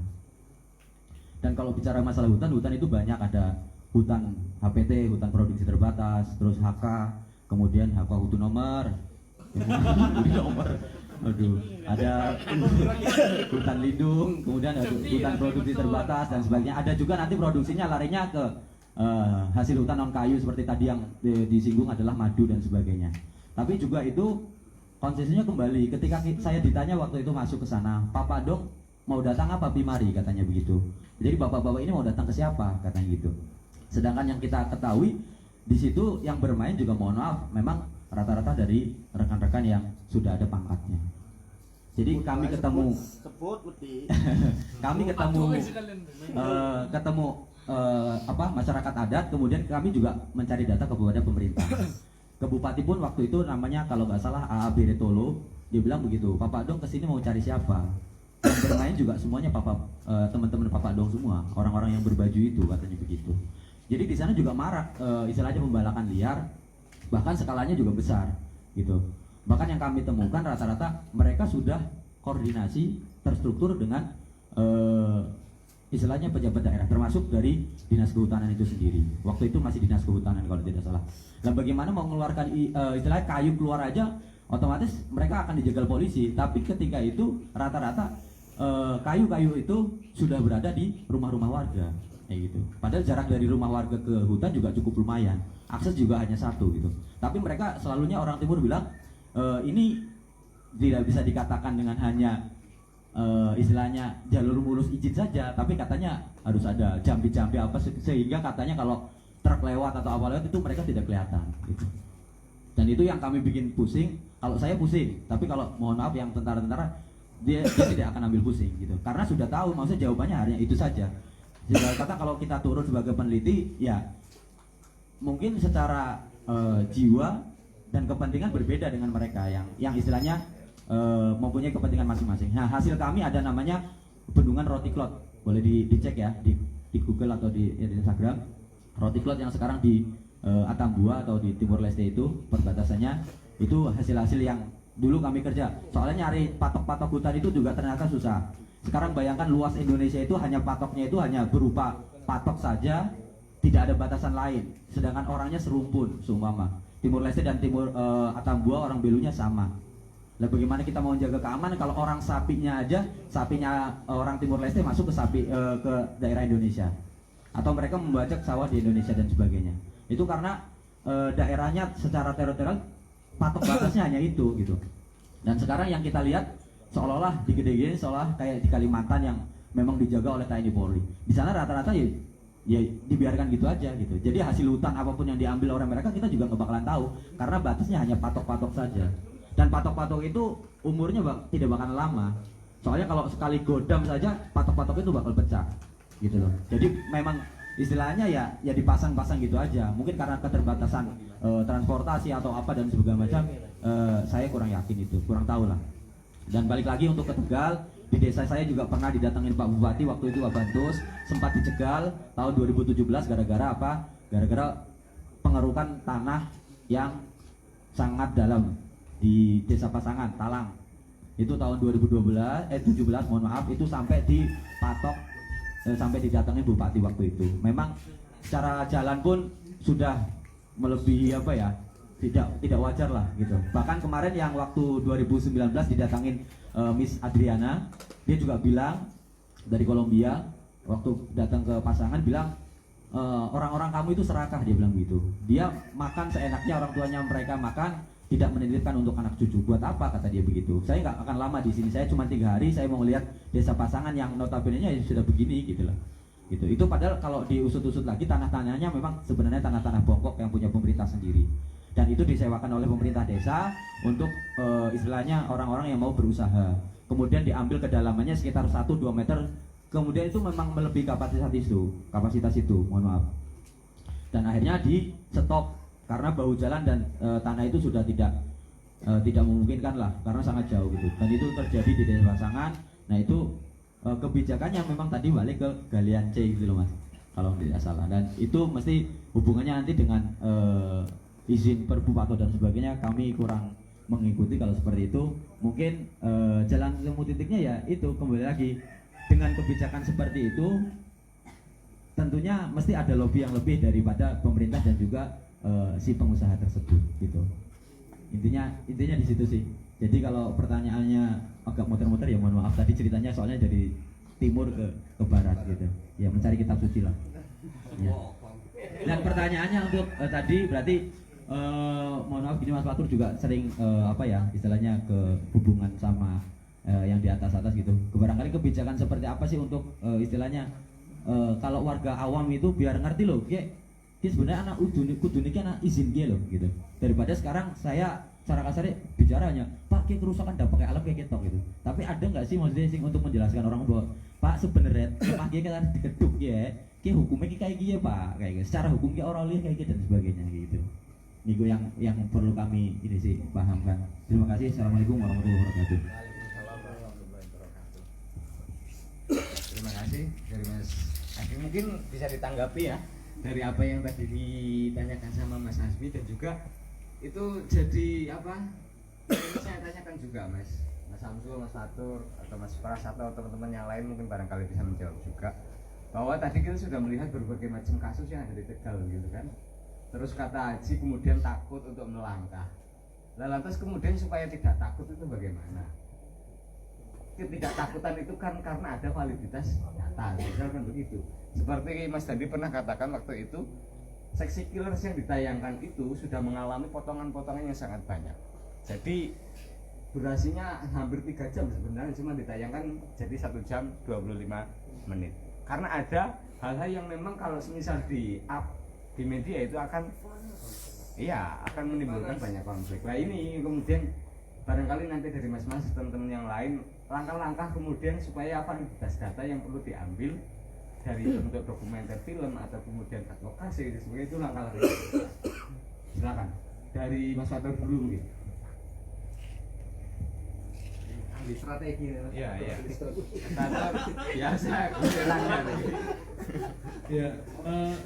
Speaker 10: Dan kalau bicara masalah hutan itu banyak, ada hutan HPT, hutan produksi terbatas, terus HK, kemudian HK hutu nomor, ada hutan lindung, kemudian ada hutan produksi terbatas dan sebagainya. Ada juga nanti produksinya larinya ke hasil hutan non kayu seperti tadi yang disinggung adalah madu dan sebagainya. Tapi juga itu konsesinya kembali ketika saya ditanya waktu itu masuk ke sana, Papa Dong mau datang apa Bimari, katanya begitu. Jadi bapak-bapak ini mau datang ke siapa, katanya gitu. Sedangkan yang kita ketahui di situ yang bermain juga mohon maaf memang rata-rata dari rekan-rekan yang sudah ada pangkatnya. Jadi kami ketemu kami ketemu masyarakat adat, kemudian kami juga mencari data kepada pemerintah. Ke Bupati pun waktu itu namanya kalau nggak salah A.A. Beretolo, dia bilang begitu, Papa Dong kesini mau cari siapa? Yang bermain juga semuanya teman-teman Papa Dong semua, orang-orang yang berbaju itu, katanya begitu. Jadi di sana juga marak istilahnya pembalakan liar, bahkan skalanya juga besar gitu. Bahkan yang kami temukan rata-rata mereka sudah koordinasi terstruktur dengan istilahnya pejabat daerah, termasuk dari dinas kehutanan itu sendiri. Waktu itu masih dinas kehutanan kalau tidak salah. Dan bagaimana mau mengeluarkan istilahnya kayu keluar aja, otomatis mereka akan dijegal polisi. Tapi ketika itu rata-rata kayu-kayu itu sudah berada di rumah-rumah warga, kayak gitu. Padahal jarak dari rumah warga ke hutan juga cukup lumayan, akses juga hanya satu gitu. Tapi mereka selalunya orang timur bilang ini tidak bisa dikatakan dengan hanya istilahnya jalur mulus izin saja, tapi katanya harus ada jambi-jambi apa sehingga katanya kalau truk lewat atau apa lewat itu mereka tidak kelihatan gitu. Dan itu yang kami bikin pusing. Kalau saya pusing, tapi kalau mohon maaf yang tentara-tentara dia tidak akan ambil pusing gitu, karena sudah tahu maksudnya jawabannya hanya itu saja. Jadi kata kalau kita turun sebagai peneliti ya mungkin secara jiwa dan kepentingan berbeda dengan mereka yang istilahnya mempunyai kepentingan masing-masing. Nah, hasil kami ada namanya bendungan Rotiklot, boleh dicek ya di Google atau di Instagram. Rotiklot yang sekarang di Atambua atau di Timur Leste itu perbatasannya, itu hasil-hasil yang dulu kami kerja. Soalnya nyari patok-patok hutan itu juga ternyata susah. Sekarang bayangkan luas Indonesia itu hanya patoknya itu hanya berupa patok saja, tidak ada batasan lain. Sedangkan orangnya serumpun seumpama. Timur Leste dan Timur Atambua orang Belunya sama. Lah bagaimana kita mau menjaga keamanan kalau orang sapinya orang Timur Leste masuk ke daerah Indonesia, atau mereka membajak sawah di Indonesia dan sebagainya. Itu karena daerahnya secara teritorial patok batasnya hanya itu gitu. Dan sekarang yang kita lihat seolah-olah digede-gedein, seolah kayak di Kalimantan yang memang dijaga oleh TNI Polri. Di sana rata-rata ya dibiarkan gitu aja gitu. Jadi hasil hutan apapun yang diambil oleh mereka kita juga nggak bakalan tahu karena batasnya hanya patok-patok saja. Dan patok-patok itu umurnya tidak bakal lama. Soalnya kalau sekali godam saja patok-patok itu bakal pecah gitu loh. Jadi memang istilahnya ya dipasang-pasang gitu aja. Mungkin karena keterbatasan transportasi atau apa dan sebagainya macam, saya kurang yakin itu, kurang tahu lah. Dan balik lagi untuk ke Tegal, di desa saya juga pernah didatengin Pak Bupati waktu itu Pak Bantus, sempat dicegal tahun 2017 gara-gara apa? Gara-gara pengerukan tanah yang sangat dalam di Desa Pasangan, Talang. Itu tahun 17 mohon maaf, itu sampai dipatok sampai didatengin Bupati waktu itu. Memang secara jalan pun sudah melebihi tidak wajar lah gitu. Bahkan kemarin yang waktu 2019 didatangin Miss Adriana, dia juga bilang dari Kolombia, waktu datang ke pasangan bilang orang-orang kamu itu serakah, dia bilang gitu. Dia makan seenaknya, orang tuanya mereka makan, tidak menitipkan untuk anak cucu. Buat apa, kata dia begitu. Saya nggak akan lama di sini, saya cuma 3 hari, saya mau lihat desa pasangan yang notabene-nya sudah begini gitu loh. Gitu. Itu padahal kalau diusut-usut lagi tanah-tanahnya memang sebenarnya tanah-tanah bongkok yang punya pemerintah sendiri. Dan itu disewakan oleh pemerintah desa untuk istilahnya orang-orang yang mau berusaha. Kemudian diambil kedalamannya sekitar 1-2 meter. Kemudian itu memang melebihi kapasitas itu, mohon maaf. Dan akhirnya di stop karena bahu jalan dan tanah itu sudah tidak memungkinkan lah, karena sangat jauh gitu. Dan itu terjadi di desa pasangan. Nah itu kebijakannya memang tadi balik ke galian C gitu loh mas, kalau tidak salah. Dan itu mesti hubungannya nanti dengan izin Perbu Pato dan sebagainya, kami kurang mengikuti kalau seperti itu. Mungkin jalan temu titiknya ya itu kembali lagi dengan kebijakan seperti itu, tentunya mesti ada lobby yang lebih daripada pemerintah dan juga si pengusaha tersebut gitu. Intinya di situ sih. Jadi kalau pertanyaannya agak muter-muter ya mohon maaf, tadi ceritanya soalnya dari timur ke barat gitu. Ya mencari kitab suci lah. Ya. Dan pertanyaannya untuk tadi berarti mohon maaf gini Mas Fatur juga sering istilahnya ke hubungan sama yang di atas gitu. Barangkali kebijakan seperti apa sih untuk istilahnya kalau warga awam itu biar ngerti loh, sebenarnya anak kudu niki anak izin loh gitu. Daripada sekarang saya cara kasarnya bicaranya, Pak kerusakan dampak alam kayak ketok gitu. Tapi ada nggak sih maksudnya sing untuk menjelaskan orang bahwa Pak sebenarnya Pak kita harus digeduk hukumnya kayak gini Pak, kayak gitu. Secara hukum orang lihat kayak gitu dan sebagainya gitu. Niku yang perlu kami ini sih pahamkan. Terima kasih. Assalamualaikum warahmatullahi wabarakatuh.
Speaker 6: Terima kasih dari Mas Asmi, mungkin bisa ditanggapi ya dari apa yang tadi ditanyakan sama Mas Asmi, dan juga itu jadi apa ini saya tanyakan juga Mas Samsul, Mas Fatur atau Mas Pras atau teman-teman yang lain mungkin barangkali bisa menjawab juga, bahwa tadi kita sudah melihat berbagai macam kasus yang ada di Tegal gitu kan. Terus kata Haji kemudian takut untuk melangkah. Lantas kemudian supaya tidak takut itu bagaimana? Ketidaktakutan itu kan karena ada validitas data, misalkan begitu. Seperti Mas Dandi pernah katakan waktu itu, Seksi Killers yang ditayangkan itu sudah mengalami potongan-potongan yang sangat banyak. Jadi durasinya hampir 3 jam sebenarnya, cuma ditayangkan jadi 1 jam 25 menit. Karena ada hal-hal yang memang kalau misal di up di media itu akan menimbulkan banyak konflik. Nah ini kemudian barangkali nanti dari mas-mas teman-teman yang lain langkah-langkah kemudian supaya validitas data yang perlu diambil dari bentuk dokumenter film atau kemudian advokasi itu langkah-langkah. Silakan dari Mas Fatur dulu mungkin. Ambil strategi ya. Iya. Fatur biasa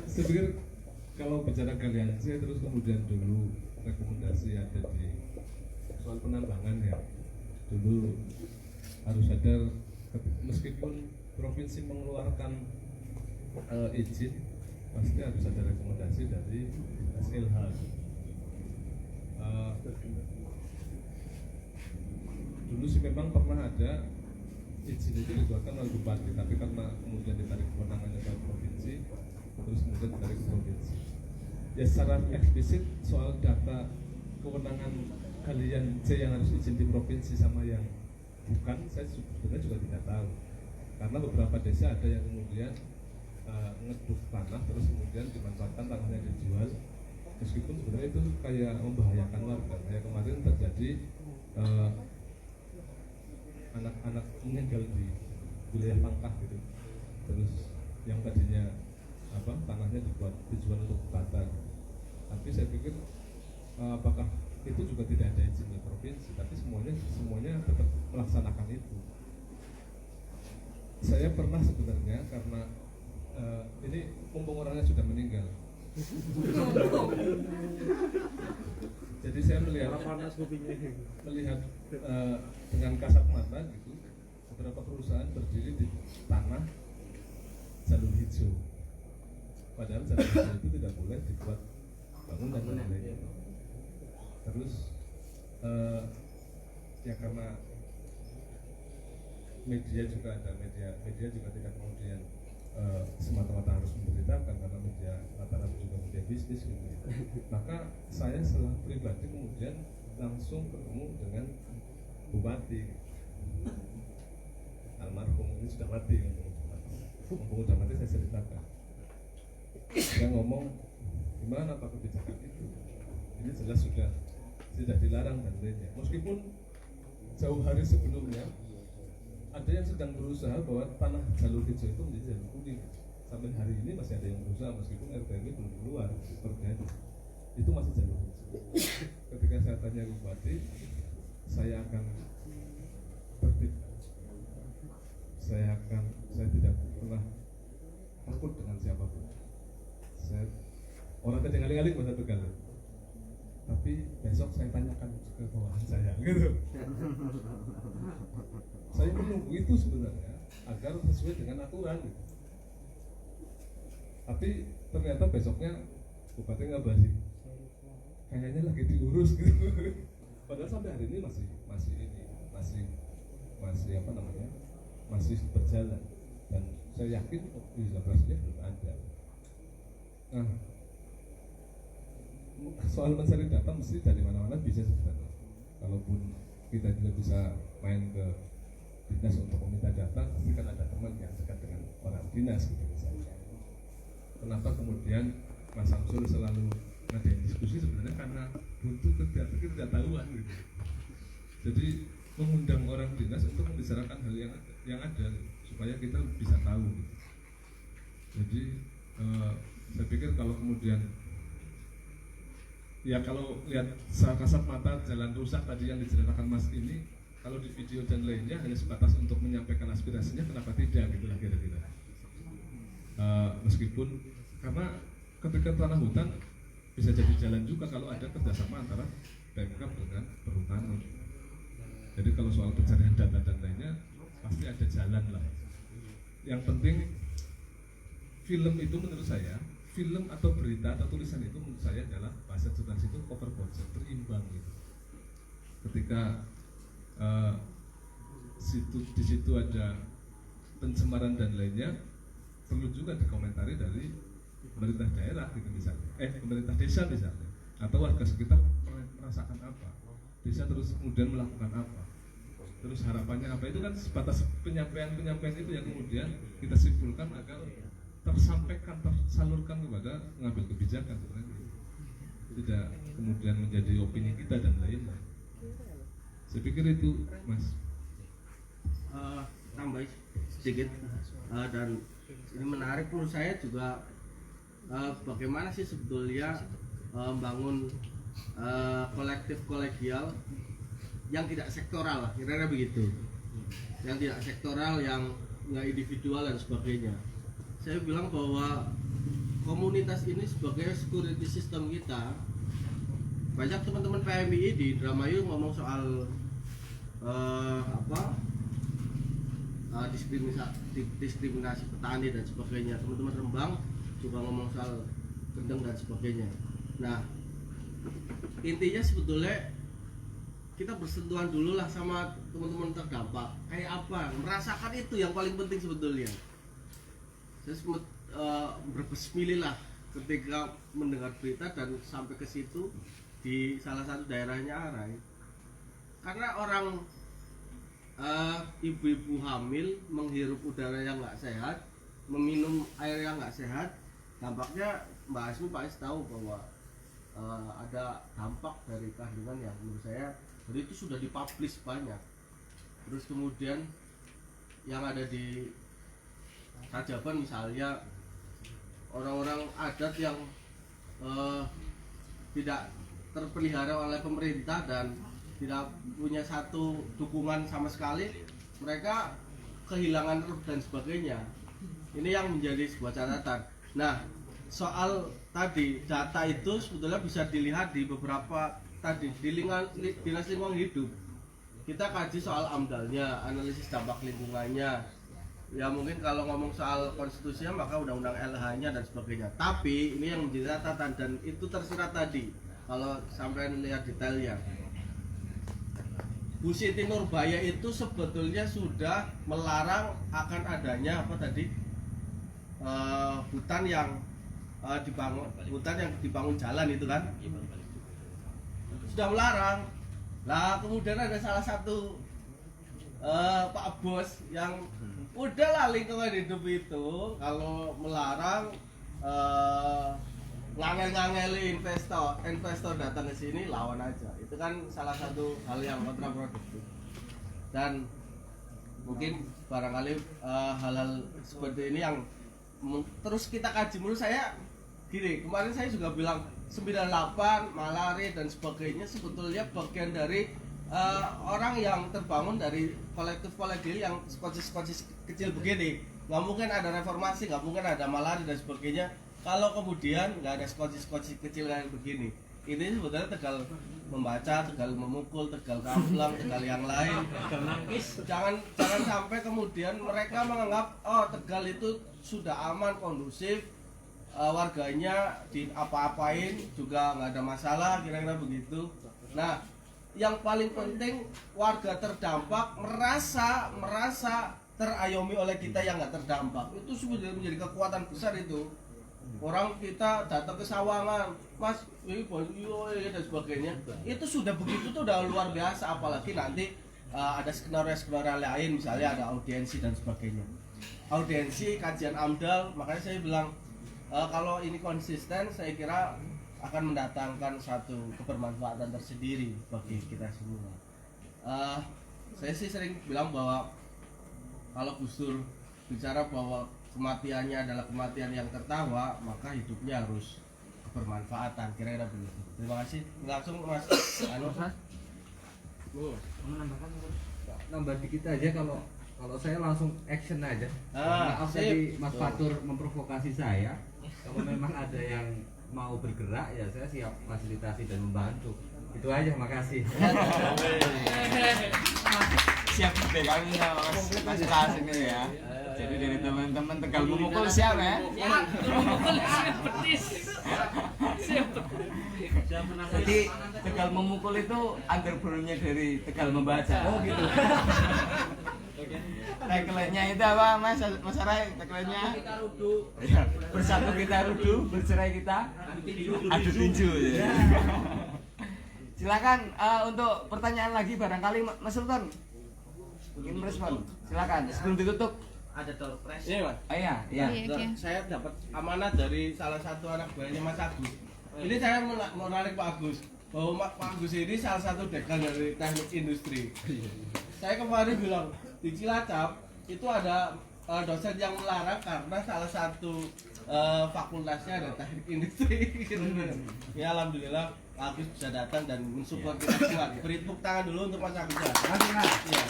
Speaker 5: saya pikir kalau bicara galian C terus kemudian dulu rekomendasi ada di soal penambangan ya, dulu harus ada, meskipun provinsi mengeluarkan izin pasti harus ada rekomendasi dari SLH. Dulu sih memang pernah ada izin itu dikeluarkan oleh bupati, tapi karena kemudian ditarik kewenangannya ke provinsi, terus kemudian ditarik ke provinsi. Ya secara eksplisit soal data kewenangan kalian C yang harus izin di provinsi sama yang bukan, saya sebenarnya juga tidak tahu. Karena beberapa desa ada yang kemudian ngeduk tanah terus kemudian dimanfaatkan tanahnya dijual, meskipun sebenarnya itu kayak membahayakan warga. Kayak kemarin terjadi anak-anak meninggal di wilayah Pangkah gitu, terus yang tadinya tanahnya dijual untuk bata. Tapi saya pikir apakah itu juga tidak ada izin dari provinsi, tapi semuanya tetap melaksanakan itu. Saya pernah sebenarnya karena ini mumpung orangnya sudah meninggal, jadi saya melihat dengan kasat mata gitu, beberapa perusahaan berdiri di tanah jalur hijau, padahal jalur hijau itu tidak boleh dibuat bangunan dan lain-lain. Terus ya karena media juga ada, media juga tidak kemudian semata-mata harus memberitakan, karena media rata-rata juga media bisnis gitu. Maka saya setelah pribadi kemudian langsung bertemu dengan bupati almarhum, ini sudah mati, mumpung sudah mati saya ceritakan. Dia ngomong, gimana Pak kebijakan itu? Ini jelas sudah tidak dilarang dan lainnya. Meskipun jauh hari sebelumnya ada yang sedang berusaha bahwa tanah jalur hijau itu menjadi jalur kuning. Sampai hari ini masih ada yang berusaha meskipun RTW belum keluar seperti itu masih jalur hijau. Ketika saya tanya bupati, saya akan tertib. Saya tidak pernah takut dengan siapapun. Saya orang tidak ngaling-ngaling bahasa Tegal. Tapi besok saya tanyakan ke bawahan saya, gitu. Saya menunggu itu sebenarnya agar sesuai dengan aturan. Gitu. Tapi ternyata besoknya bupati ngabarin, kayaknya lagi diurus gitu. Padahal sampai hari ini masih berjalan, dan saya yakin isolasinya belum ada. Nah, soal mencari data mesti dari mana-mana bisa sebenarnya. Kalaupun kita tidak bisa main ke dinas untuk meminta data, pasti kan ada teman yang dekat dengan orang dinas gitu misalnya. Kenapa kemudian Mas Samsul selalu ngadain diskusi? Sebenarnya karena butuh ketidaktahuan gitu. Jadi mengundang orang dinas untuk membicarakan hal yang ada supaya kita bisa tahu gitu. Jadi saya pikir kalau kemudian ya kalau lihat secara kasat mata jalan rusak tadi yang diceritakan Mas ini, kalau di video dan lainnya hanya sebatas untuk menyampaikan aspirasinya, kenapa tidak gitulah kira-kira. Meskipun karena ketika tanah hutan bisa jadi jalan juga kalau ada kerjasama antara Pemkab dengan perhutanan. Jadi kalau soal pencarian data dan lainnya pasti ada jalan lah. Yang penting film itu menurut saya, film atau berita atau tulisan itu menurut saya adalah bahasa jurnalis itu proporsi, berimbang gitu. Ketika di situ ada pencemaran dan lainnya, perlu juga dikomentari dari pemerintah daerah gitu misalnya, pemerintah desa misalnya, atau warga sekitar merasakan apa, desa terus kemudian melakukan apa, terus harapannya apa, itu kan sebatas penyampaian itu yang kemudian kita simpulkan agar tersampaikan, tersalurkan kepada mengambil kebijakan sebenarnya. Tidak kemudian menjadi opini kita dan lainnya. Saya pikir itu, Mas.
Speaker 7: Tambah sedikit dan ini menarik menurut saya juga, bagaimana sih sebetulnya membangun kolektif kolegial yang tidak sektoral, kira-kira begitu, yang tidak sektoral, yang nggak individual dan sebagainya. Saya bilang bahwa komunitas ini sebagai security system kita. Banyak teman-teman PMI di Indramayu ngomong soal diskriminasi petani dan sebagainya. Teman-teman Rembang juga ngomong soal gendeng dan sebagainya. Nah, intinya sebetulnya kita bersentuhan dulu lah sama teman-teman terdampak. Kayak apa? Merasakan itu yang paling penting sebetulnya. Saya sempat berbesmillah ketika mendengar berita dan sampai ke situ di salah satu daerahnya Arai. Karena orang ibu-ibu hamil menghirup udara yang nggak sehat, meminum air yang nggak sehat, dampaknya Mbak Asmi pasti tahu bahwa ada dampak dari kandungan yang menurut saya, jadi itu sudah dipublish banyak. Terus kemudian yang ada di Kajaban misalnya, orang-orang adat yang tidak terpelihara oleh pemerintah dan tidak punya satu dukungan sama sekali, mereka kehilangan roh dan sebagainya. Ini yang menjadi sebuah catatan. Nah, soal tadi data itu sebetulnya bisa dilihat di beberapa tadi di Dinas Lingkungan Hidup. Kita kaji soal AMDAL-nya, analisis dampak lingkungannya. Ya mungkin kalau ngomong soal konstitusinya maka undang-undang LH-nya dan sebagainya. Tapi ini yang menjadi catatan dan itu tersirat tadi. kalau sampai lihat detailnya. Bu Siti Nurbaya itu sebetulnya sudah melarang akan adanya apa tadi hutan yang dibangun jalan itu kan, sudah melarang. Lah kemudian ada salah satu Pak Bos yang udahlah lingkungan hidup itu kalau melarang ngangel-ngangeli investor datang ke sini, lawan aja. Itu kan salah satu hal yang kontraproduktif. Dan mungkin barangkali hal-hal seperti ini yang terus kita kaji. Menurut saya gini, kemarin saya juga bilang 98, malari dan sebagainya sebetulnya bagian dari orang yang terbangun dari kolektif yang skocis kecil begini. Nggak mungkin ada reformasi, nggak mungkin ada malari dan sebagainya kalau kemudian nggak ada skocis kecil kayak begini. Ini sebetulnya Tegal membaca, Tegal memukul, Tegal kamplang, Tegal yang lain. Jangan sampai kemudian mereka menganggap oh Tegal itu sudah aman, kondusif, warganya diapa-apain juga nggak ada masalah, kira-kira begitu. Nah, yang paling penting warga terdampak merasa terayomi oleh kita yang nggak terdampak. Itu sudah menjadi kekuatan besar itu. Orang kita datang ke Sawangan, Mas, ini dan sebagainya. Itu sudah begitu tuh udah luar biasa. Apalagi nanti ada skenario lain, misalnya ada audiensi dan sebagainya. Audiensi, kajian AMDAL, makanya saya bilang kalau ini konsisten, saya kira akan mendatangkan satu kebermanfaatan tersendiri bagi kita semua. Saya sih sering bilang bahwa kalau Gus Dur bicara bahwa kematiannya adalah kematian yang tertawa, maka hidupnya harus kebermanfaatan, kira-kira begitu. Terima kasih. Langsung Mas
Speaker 4: Nambah dikit aja, kalau saya langsung action aja. Maaf tadi Mas Fatur memprovokasi saya. Kalau memang ada yang mau bergerak ya saya siap fasilitasi dan membantu. Itu aja, makasih.
Speaker 6: Siap deh kami Mas Pras ini ya. Jadi dari teman-teman Tegal Memukul siap ya?
Speaker 11: Ya, memukul siap petis. Siap.
Speaker 6: Jadi Tegal Memukul itu underground-nya dari Tegal Membaca. Oh gitu. Tagline-nya itu apa Mas Arai? Tagline-nya? Bersatu kita rudu, bercerai kita adu tinju. Silakan untuk pertanyaan lagi barangkali Mas Sultan ingin merespon. Silakan sebelum ditutup.
Speaker 7: Ada door prize.
Speaker 6: Iya, Mas. Oh iya, iya.
Speaker 7: Saya dapat amanat dari salah satu anak buahnya Mas Agus. Ini saya mau narik Pak Agus bahwa Pak Agus ini salah satu dekan dari teknik industri. Saya kemarin bilang di Cilacap itu ada dosen yang melarang karena salah satu fakultasnya ada teknik industri. Ya alhamdulillah Pak Agus bisa datang dan mensupport kita semua. Beri tepuk tangan dulu untuk Mas Agus. Ya.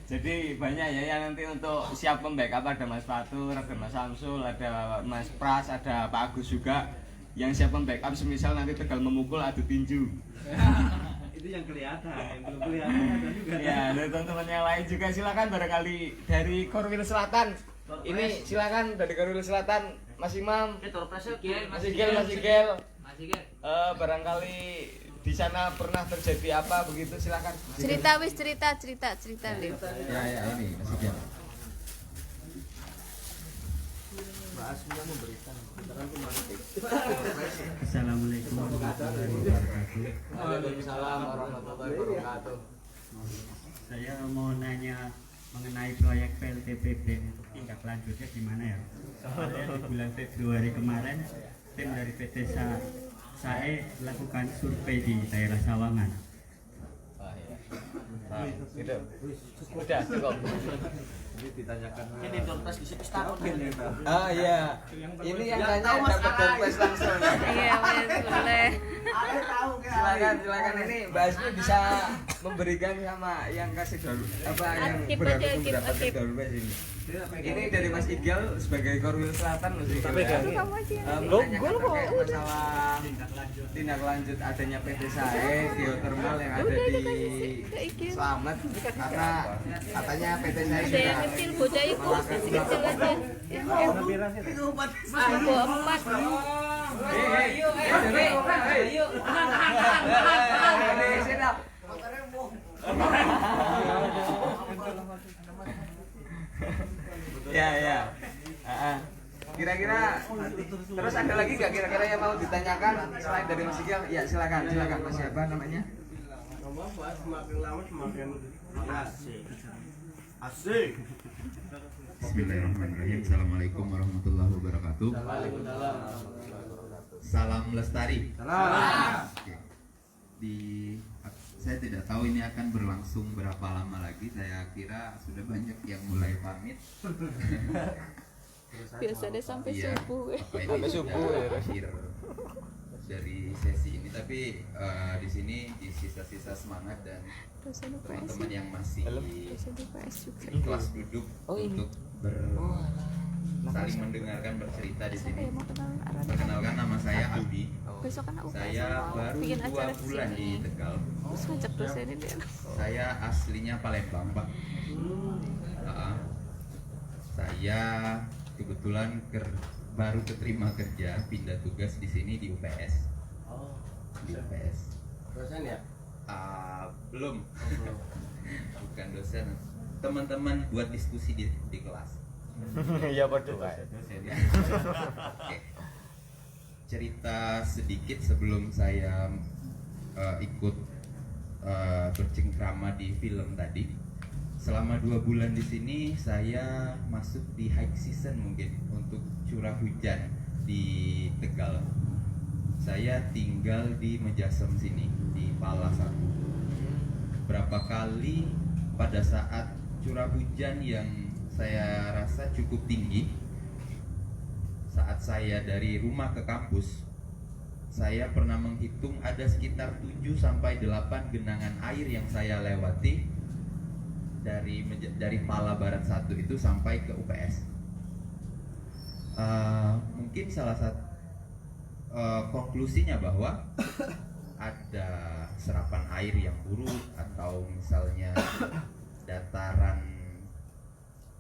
Speaker 6: Jadi banyak ya nanti untuk siap membackup, ada Mas Fatur, ada Mas Samsul, ada Mas Pras, ada Pak Agus juga yang siap membackup semisal nanti Tegal Memukul adu tinju.
Speaker 12: Itu yang kelihatan, yang belum kelihatan ada juga.
Speaker 6: Ya, dari teman-teman yang lain juga silakan barangkali dari Korwil Selatan. Ini silakan dari Korwil Selatan Mas Imam. Mas Igel. Barangkali di sana pernah terjadi apa begitu, silakan.
Speaker 8: Cerita Lip.
Speaker 6: Ya ini Mas Igel.
Speaker 12: Assalamualaikum warahmatullahi wabarakatuh.
Speaker 6: Waalaikumsalam warahmatullahi wabarakatuh.
Speaker 12: Saya mau nanya mengenai proyek PLTPB untuk tindak lanjutnya gimana ya? Soalnya di bulan Februari kemarin tim dari PT SAE melakukan survei di daerah Sawangan.
Speaker 6: Gitu. Udah cukup.
Speaker 7: Ini ditanyakan.
Speaker 11: Ini dompet di situ takut ini.
Speaker 6: Oh iya. Ini yang tanya dapat dompet langsung.
Speaker 8: Iya, boleh.
Speaker 11: Ada tahu
Speaker 6: Silakan ini Mbak Asmi bisa memberikan sama yang kasih door apa yang
Speaker 8: Aktif
Speaker 6: berhak
Speaker 8: aja,
Speaker 6: untuk mendapatkan
Speaker 8: aktif.
Speaker 6: door prize ini. Ini dari Mas Igal sebagai Korwil Selatan Mas Igal.
Speaker 8: Itu kamu aja yang
Speaker 6: Menanyakan terkait masalah tindak lanjut adanya PT SAE geothermal yang ada di Slamet karena katanya PT SAE
Speaker 8: ada yang
Speaker 6: sudah
Speaker 8: kecil bocah itu masih kecil aja. Mampu
Speaker 6: 4. Ya. Kira-kira terus ada lagi nggak kira-kira yang mau ditanyakan selain dari Mas Igal? Ya silakan Mas, siapa namanya?
Speaker 7: Ngomong Pak, semakin lama semakin asik.
Speaker 13: Bismillahirrahmanirrahim. Assalamualaikum warahmatullahi wabarakatuh. Salam lestari. Oke. Saya tidak tahu ini akan berlangsung berapa lama lagi. Saya kira sudah banyak yang mulai pamit.
Speaker 8: biasanya sampai
Speaker 13: Iya,
Speaker 8: subuh.
Speaker 13: sampai subuh ya akhir dari sesi ini. Tapi di sini di sisa-sisa semangat dan teman-teman yang masih ikhlas duduk untuk saling mendengarkan bercerita di sini. Perkenalkan, nama saya Abi. Saya baru 2 bulan di Tegal. Saya aslinya Palembang, Pak. Saya kebetulan baru keterima kerja, pindah tugas di sini di UPS. Di UPS.
Speaker 7: Dosen ya?
Speaker 13: Belum. Bukan dosen. Teman-teman buat diskusi di kelas.
Speaker 6: Iya betul.
Speaker 13: Oke. Cerita sedikit sebelum saya ikut bercengkrama di film tadi. Selama 2 bulan di sini saya masuk di high season mungkin untuk curah hujan di Tegal. Saya tinggal di Mejasem sini di Pala 1. Berapa kali pada saat curah hujan yang saya rasa cukup tinggi, saat saya dari rumah ke kampus, saya pernah menghitung ada sekitar 7-8 genangan air yang saya lewati dari Pala Barat 1 itu sampai ke UPS. Mungkin salah satu konklusinya bahwa ada serapan air yang buruk atau misalnya dataran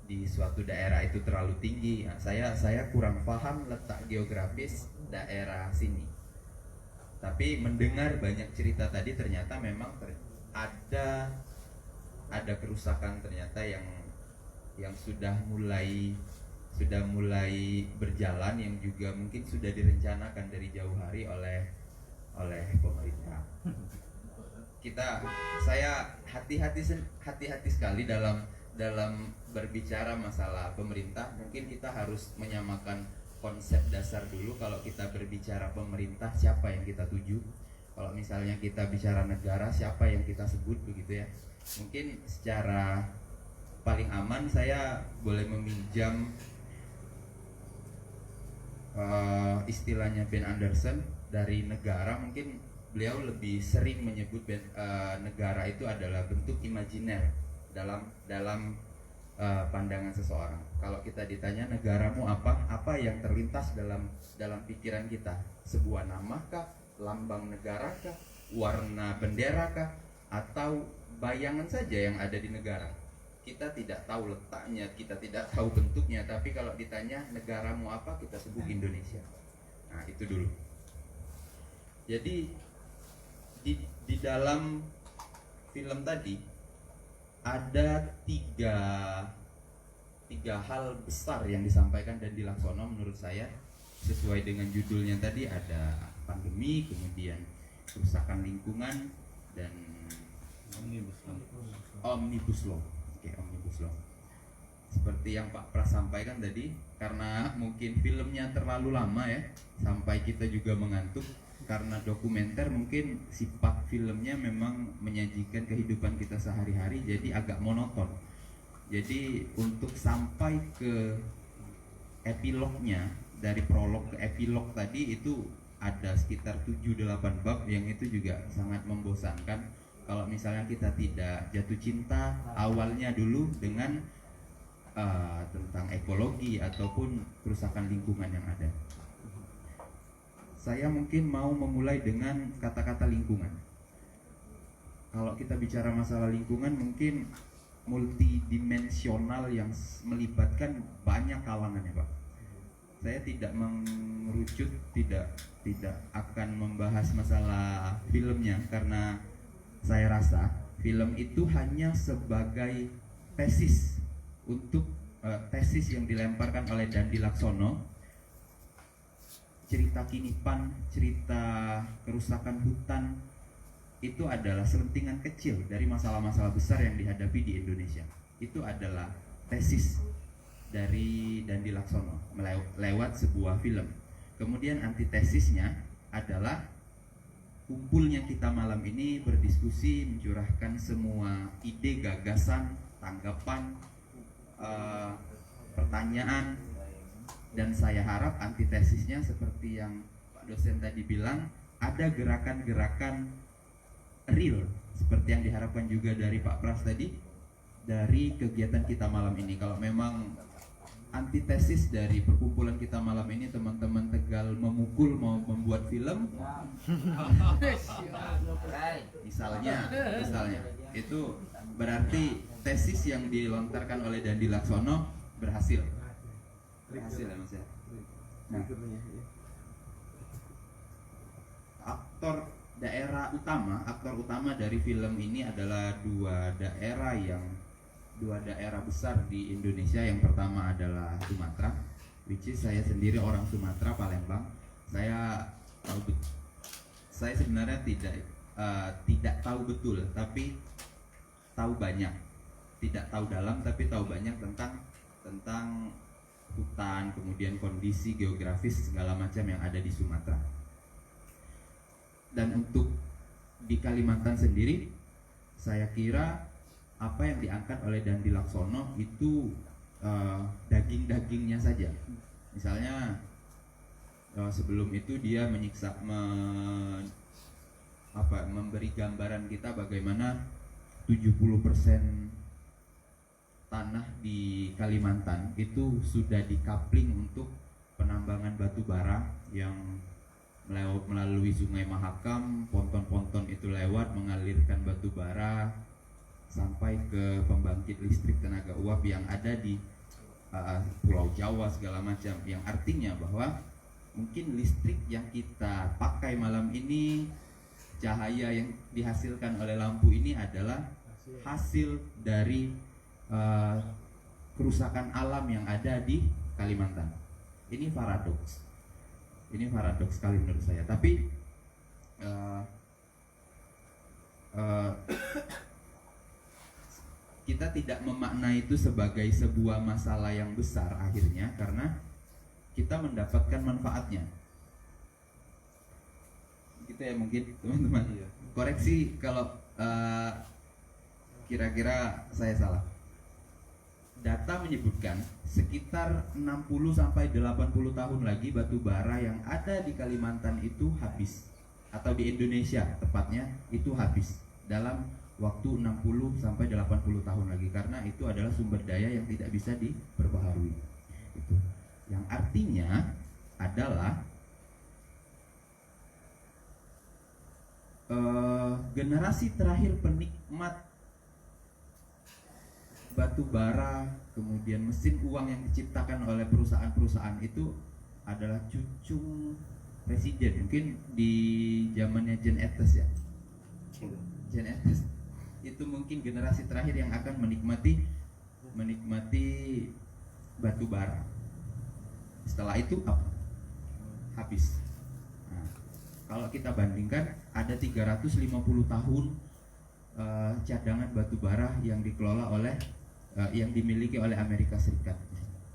Speaker 13: di suatu daerah itu terlalu tinggi. Nah, saya kurang paham letak geografis daerah sini. Tapi mendengar banyak cerita tadi ternyata memang ada kerusakan ternyata yang sudah mulai berjalan, yang juga mungkin sudah direncanakan dari jauh hari oleh pemerintah. Saya hati-hati sekali dalam berbicara masalah pemerintah. Mungkin kita harus menyamakan konsep dasar dulu. Kalau kita berbicara pemerintah, siapa yang kita tuju? Kalau misalnya kita bicara negara, siapa yang kita sebut, begitu ya. Mungkin secara paling aman saya boleh meminjam istilahnya Ben Anderson dari negara. Mungkin beliau lebih sering menyebut negara itu adalah bentuk imajiner dalam pandangan seseorang. Kalau kita ditanya negaramu apa yang terlintas dalam pikiran kita? Sebuah nama kah, lambang negara kah, warna bendera kah, atau bayangan saja yang ada di negara? Kita tidak tahu letaknya, kita tidak tahu bentuknya, tapi kalau ditanya negaramu apa, kita sebut Indonesia. Nah, itu dulu. Jadi di dalam film tadi ada tiga hal besar yang disampaikan dan Dilaksono menurut saya. Sesuai dengan judulnya tadi, ada pandemi, kemudian kerusakan lingkungan, dan Omnibus Law. Oke, Omnibus Law. Seperti yang Pak Pras sampaikan tadi, karena mungkin filmnya terlalu lama ya, sampai kita juga mengantuk. Karena dokumenter, mungkin sifat filmnya memang menyajikan kehidupan kita sehari-hari, jadi agak monoton. Jadi untuk sampai ke epilognya, dari prolog ke epilog tadi itu ada sekitar 7-8 bab yang itu juga sangat membosankan. kalau misalnya kita tidak jatuh cinta awalnya dulu dengan tentang ekologi ataupun kerusakan lingkungan yang ada. Saya mungkin mau memulai dengan kata-kata lingkungan. Kalau kita bicara masalah lingkungan mungkin multidimensional yang melibatkan banyak kalangan ya Pak. Saya tidak mengerucut, tidak akan membahas masalah filmnya karena saya rasa film itu hanya sebagai tesis untuk tesis yang dilemparkan oleh Dandi Laksono. Cerita Kinipan, cerita kerusakan hutan itu adalah selentingan kecil dari masalah-masalah besar yang dihadapi di Indonesia. Itu adalah tesis dari Dandi Laksono lewat sebuah film. Kemudian antitesisnya adalah kumpulnya kita malam ini berdiskusi, mencurahkan semua ide, gagasan, tanggapan, pertanyaan, dan saya harap antitesisnya seperti yang Pak dosen tadi bilang, ada gerakan-gerakan real seperti yang diharapkan juga dari Pak Pras tadi dari kegiatan kita malam ini. Kalau memang antitesis dari perkumpulan kita malam ini teman-teman Tegal memukul mau membuat film misalnya itu berarti tesis yang dilontarkan oleh Dandi Laksono berhasil ya Mas ya. Nah, aktor utama dari film ini adalah dua daerah besar di Indonesia. Yang pertama adalah Sumatera, which is saya sendiri orang Sumatera, Palembang. Saya sebenarnya tidak tahu betul, tapi tahu banyak. Tidak tahu dalam, tapi tahu banyak tentang hutan, kemudian kondisi geografis segala macam yang ada di Sumatera. Dan untuk di Kalimantan sendiri, saya kira apa yang diangkat oleh Dandi Laksono itu daging-dagingnya saja. Misalnya sebelum itu dia memberi gambaran kita bagaimana 70% tanah di Kalimantan itu sudah dikapling untuk penambangan batu bara yang melalui Sungai Mahakam, ponton-ponton itu lewat mengalirkan batu bara sampai ke pembangkit listrik tenaga uap yang ada di Pulau Jawa segala macam, yang artinya bahwa mungkin listrik yang kita pakai malam ini, cahaya yang dihasilkan oleh lampu ini adalah hasil dari kerusakan alam yang ada di Kalimantan. Ini paradoks sekali menurut saya. Tapi kita tidak memaknai itu sebagai sebuah masalah yang besar akhirnya, karena kita mendapatkan manfaatnya. Gitu ya mungkin teman-teman. Koreksi kalau kira-kira saya salah. Data menyebutkan sekitar 60-80 tahun lagi batu bara yang ada di Kalimantan itu habis, atau di Indonesia tepatnya itu habis dalam waktu 60-80 tahun lagi, karena itu adalah sumber daya yang tidak bisa diperbaharui. Itu. Yang artinya adalah generasi terakhir penikmat batu bara, kemudian mesin uang yang diciptakan oleh perusahaan-perusahaan itu adalah cucu presiden. Mungkin di zamannya John Etes ya. John Etes itu mungkin generasi terakhir yang akan menikmati batu bara. Setelah itu apa? Habis. Nah, kalau kita bandingkan ada 350 tahun cadangan batu bara yang dikelola oleh yang dimiliki oleh Amerika Serikat,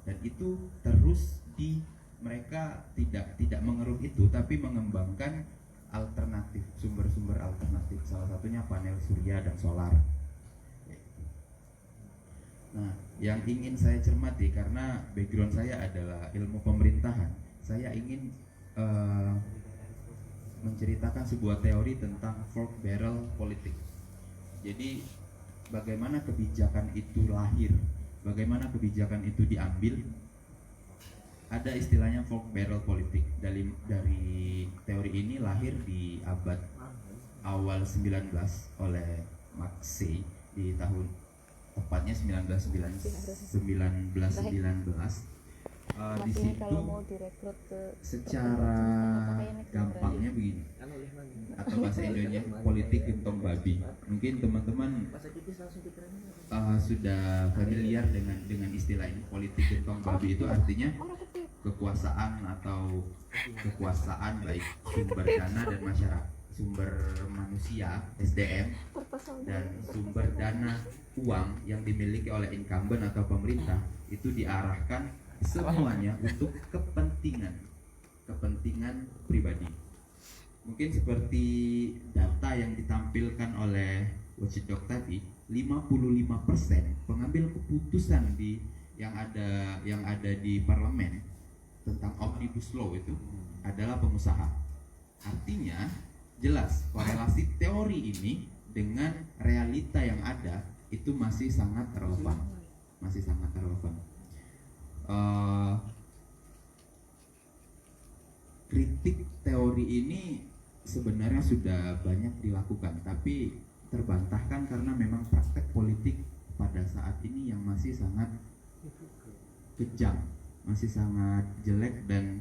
Speaker 13: dan itu terus mereka tidak mengeruk itu, tapi mengembangkan alternatif, sumber-sumber alternatif, salah satunya panel surya dan solar. Nah, yang ingin saya cermati, karena background saya adalah ilmu pemerintahan, saya ingin menceritakan sebuah teori tentang fork barrel politik. Jadi bagaimana kebijakan itu lahir, bagaimana kebijakan itu diambil, ada istilahnya folk barrel politik. Dari teori ini lahir di abad awal 19 oleh Marx di tahun tepatnya 1919. Di situ secara gampangnya begini, atau bahasa Indonesia politik gentong babi. Mungkin teman-teman sudah familiar dengan istilah ini. Politik gentong babi itu artinya kekuasaan atau kekuasaan baik sumber dana dan masyarakat, sumber manusia SDM dan sumber dana uang yang dimiliki oleh incumbent atau pemerintah itu diarahkan semuanya untuk kepentingan pribadi. Mungkin seperti data yang ditampilkan oleh Watchdog tadi, 55% pengambil keputusan yang ada di parlemen tentang omnibus law itu adalah pengusaha. Artinya jelas korelasi teori ini dengan realita yang ada itu masih sangat relevan. Kritik teori ini sebenarnya sudah banyak dilakukan, tapi terbantahkan karena memang praktek politik pada saat ini yang masih sangat kejam, masih sangat jelek. Dan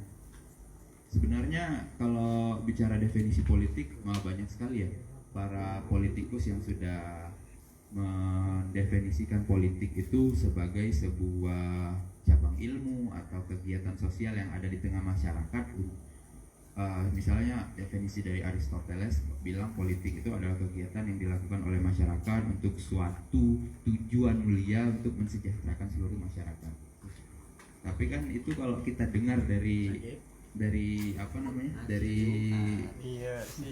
Speaker 13: sebenarnya kalau bicara definisi politik malah banyak sekali ya para politikus yang sudah mendefinisikan politik itu sebagai sebuah cabang ilmu atau kegiatan sosial yang ada di tengah masyarakat. Misalnya definisi dari Aristoteles bilang politik itu adalah kegiatan yang dilakukan oleh masyarakat untuk suatu tujuan mulia untuk mensejahterakan seluruh masyarakat. Tapi kan itu kalau kita dengar dari apa namanya, dari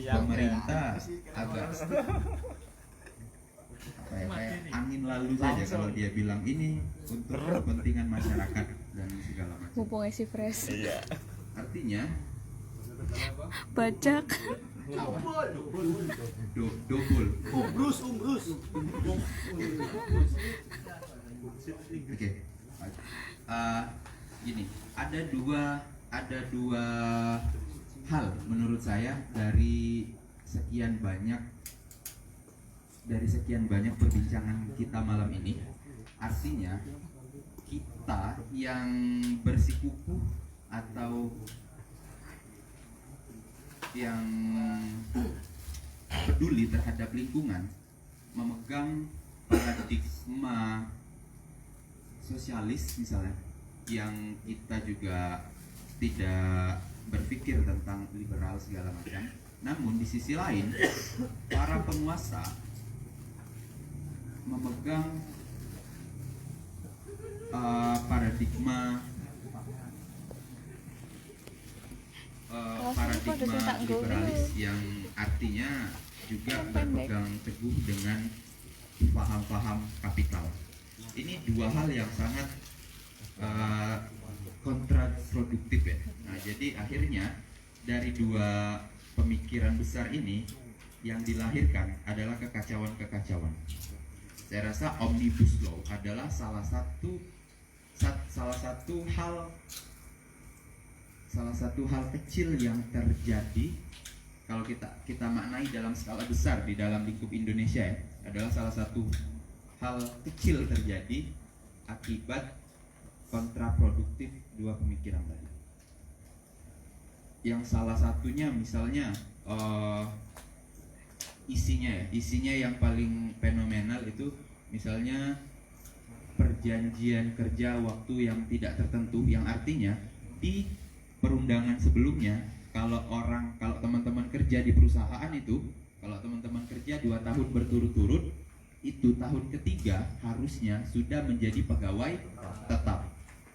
Speaker 13: pemerintah agak kayak angin lalu saja kalau dia bilang ini untuk kepentingan masyarakat dan segala macam.
Speaker 8: Mumpung isi fresh.
Speaker 13: Artinya
Speaker 8: bajak.
Speaker 13: Double.
Speaker 3: Umbrus.
Speaker 13: Oke. Gini, ada dua hal menurut saya dari sekian banyak perbincangan kita malam ini. Artinya kita yang bersikukuh atau yang peduli terhadap lingkungan memegang paradigma sosialis misalnya, yang kita juga tidak berpikir tentang liberal segala macam. Namun di sisi lain para penguasa memegang paradigma liberalis yang artinya juga berpegang teguh dengan paham-paham kapital. Ini dua hal yang sangat kontraproduktif ya. Nah, jadi akhirnya dari dua pemikiran besar ini yang dilahirkan adalah kekacauan. Saya rasa omnibus law adalah salah satu hal kecil yang terjadi kalau kita maknai dalam skala besar di dalam lingkup Indonesia ya, adalah salah satu hal kecil terjadi akibat kontraproduktif dua pemikiran tadi. Yang salah satunya misalnya isinya yang paling fenomenal itu misalnya perjanjian kerja waktu yang tidak tertentu, yang artinya di perundangan sebelumnya kalau teman-teman kerja di perusahaan itu, kalau teman-teman kerja 2 tahun berturut-turut, itu tahun ketiga harusnya sudah menjadi pegawai tetap.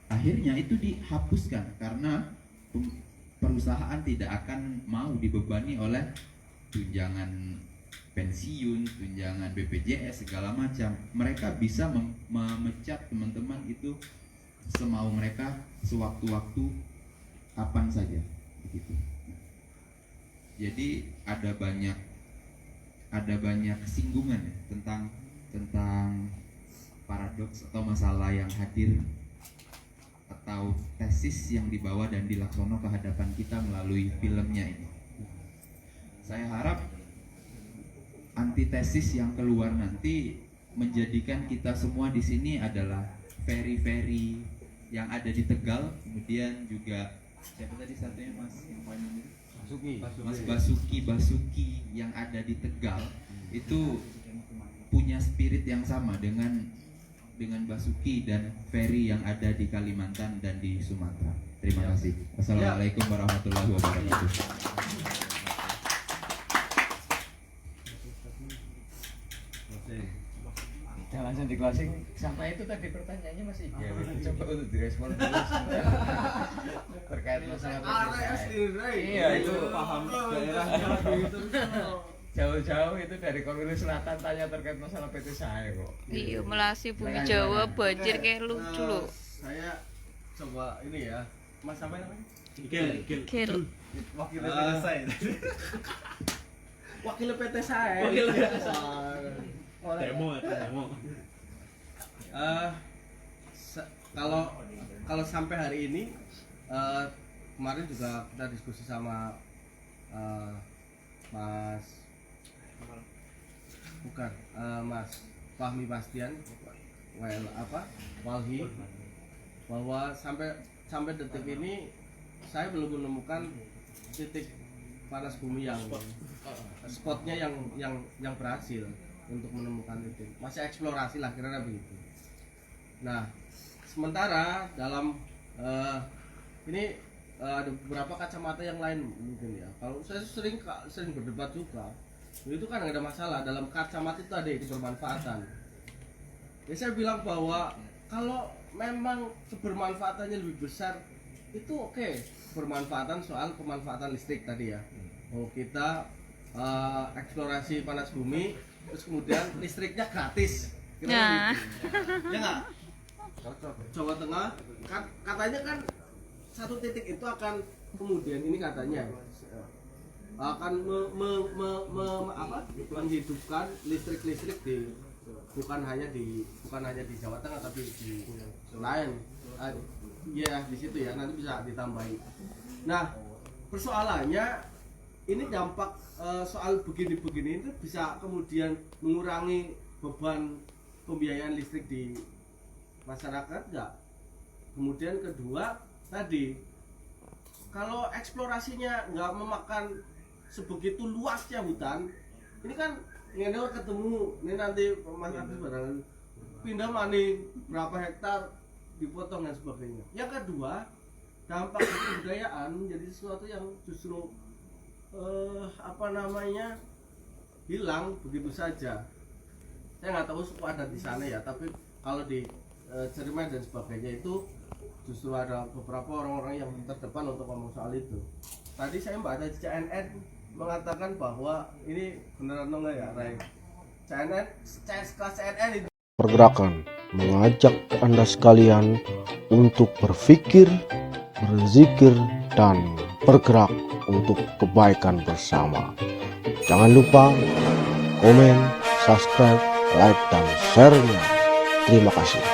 Speaker 13: Akhirnya itu dihapuskan karena perusahaan tidak akan mau dibebani oleh tunjangan pensiun, tunjangan BPJS segala macam. Mereka bisa memecat teman-teman itu semau mereka sewaktu-waktu kapan saja begitu. Jadi ada ada banyak singgungan ya, tentang paradoks atau masalah yang hadir atau tesis yang dibawa dan Laksono ke hadapan kita melalui filmnya ini. Saya harap antitesis yang keluar nanti menjadikan kita semua di sini adalah very yang ada di Tegal, kemudian juga siapa tadi satunya Mas Basuki yang ada di Tegal itu punya spirit yang sama dengan Basuki dan Ferry yang ada di Kalimantan dan di Sumatera. Terima kasih. Wassalamualaikum warahmatullahi wabarakatuh.
Speaker 6: Jangan langsung di closing. Sampai itu tadi pertanyaannya masih coba untuk direspon dulu terkait masalah iya itu paham daerahnya gitu. Jauh-jauh itu dari Korwil Selatan tanya terkait masalah PT saya kok.
Speaker 8: Iya, Melasi Bumi Jawa banjir kayak lucu loh.
Speaker 7: Saya coba ini ya, Mas apa namanya?
Speaker 8: Gil.
Speaker 7: Wakil PT saya. Wakil PT saya. Demo. Kalau sampai hari ini, kemarin juga kita diskusi sama Mas Fahmi Bastian, Walhi, bahwa sampai detik ini saya belum menemukan titik panas bumi yang spotnya yang berhasil untuk menemukan titik. Masih eksplorasi lah kira-kira begitu. Nah, sementara dalam ini ada beberapa kacamata yang lain mungkin ya. Kalau saya sering berdebat juga, itu kan nggak ada masalah. Dalam kacamata itu ada kebermanfaatan. Ya saya bilang bahwa kalau memang kebermanfaatannya lebih besar, itu oke. Bermanfaatan soal pemanfaatan listrik tadi ya. Oh kita eksplorasi panas bumi, terus kemudian listriknya gratis.
Speaker 8: Nah.
Speaker 7: Gitu. Ya nggak? Jawa Tengah katanya kan satu titik itu akan kemudian ini katanya akan menghidupkan listrik bukan hanya di Jawa Tengah tapi di lain ya di situ ya, nanti bisa ditambahi. Nah persoalannya ini dampak soal begini itu bisa kemudian mengurangi beban pembiayaan listrik di masyarakat nggak? Kemudian kedua tadi, kalau eksplorasinya nggak memakan sebegitu luasnya hutan, ini kan ngendor ketemu ini nanti Mas Agus barang pindah mani berapa hektar dipotong dan sebagainya. Yang kedua, dampak kebudayaan menjadi sesuatu yang justru hilang begitu saja. Saya nggak tahu suku adat di sana ya, tapi kalau di Cermen dan sebagainya itu justru ada beberapa orang-orang yang terdepan untuk ngomong soal itu. Tadi saya baca di CNN mengatakan bahwa ini beneran enggak ya, Ray? CNN itu
Speaker 14: pergerakan mengajak Anda sekalian untuk berpikir, berzikir, dan bergerak untuk kebaikan bersama. Jangan lupa komen, subscribe, like, dan share-nya. Terima kasih.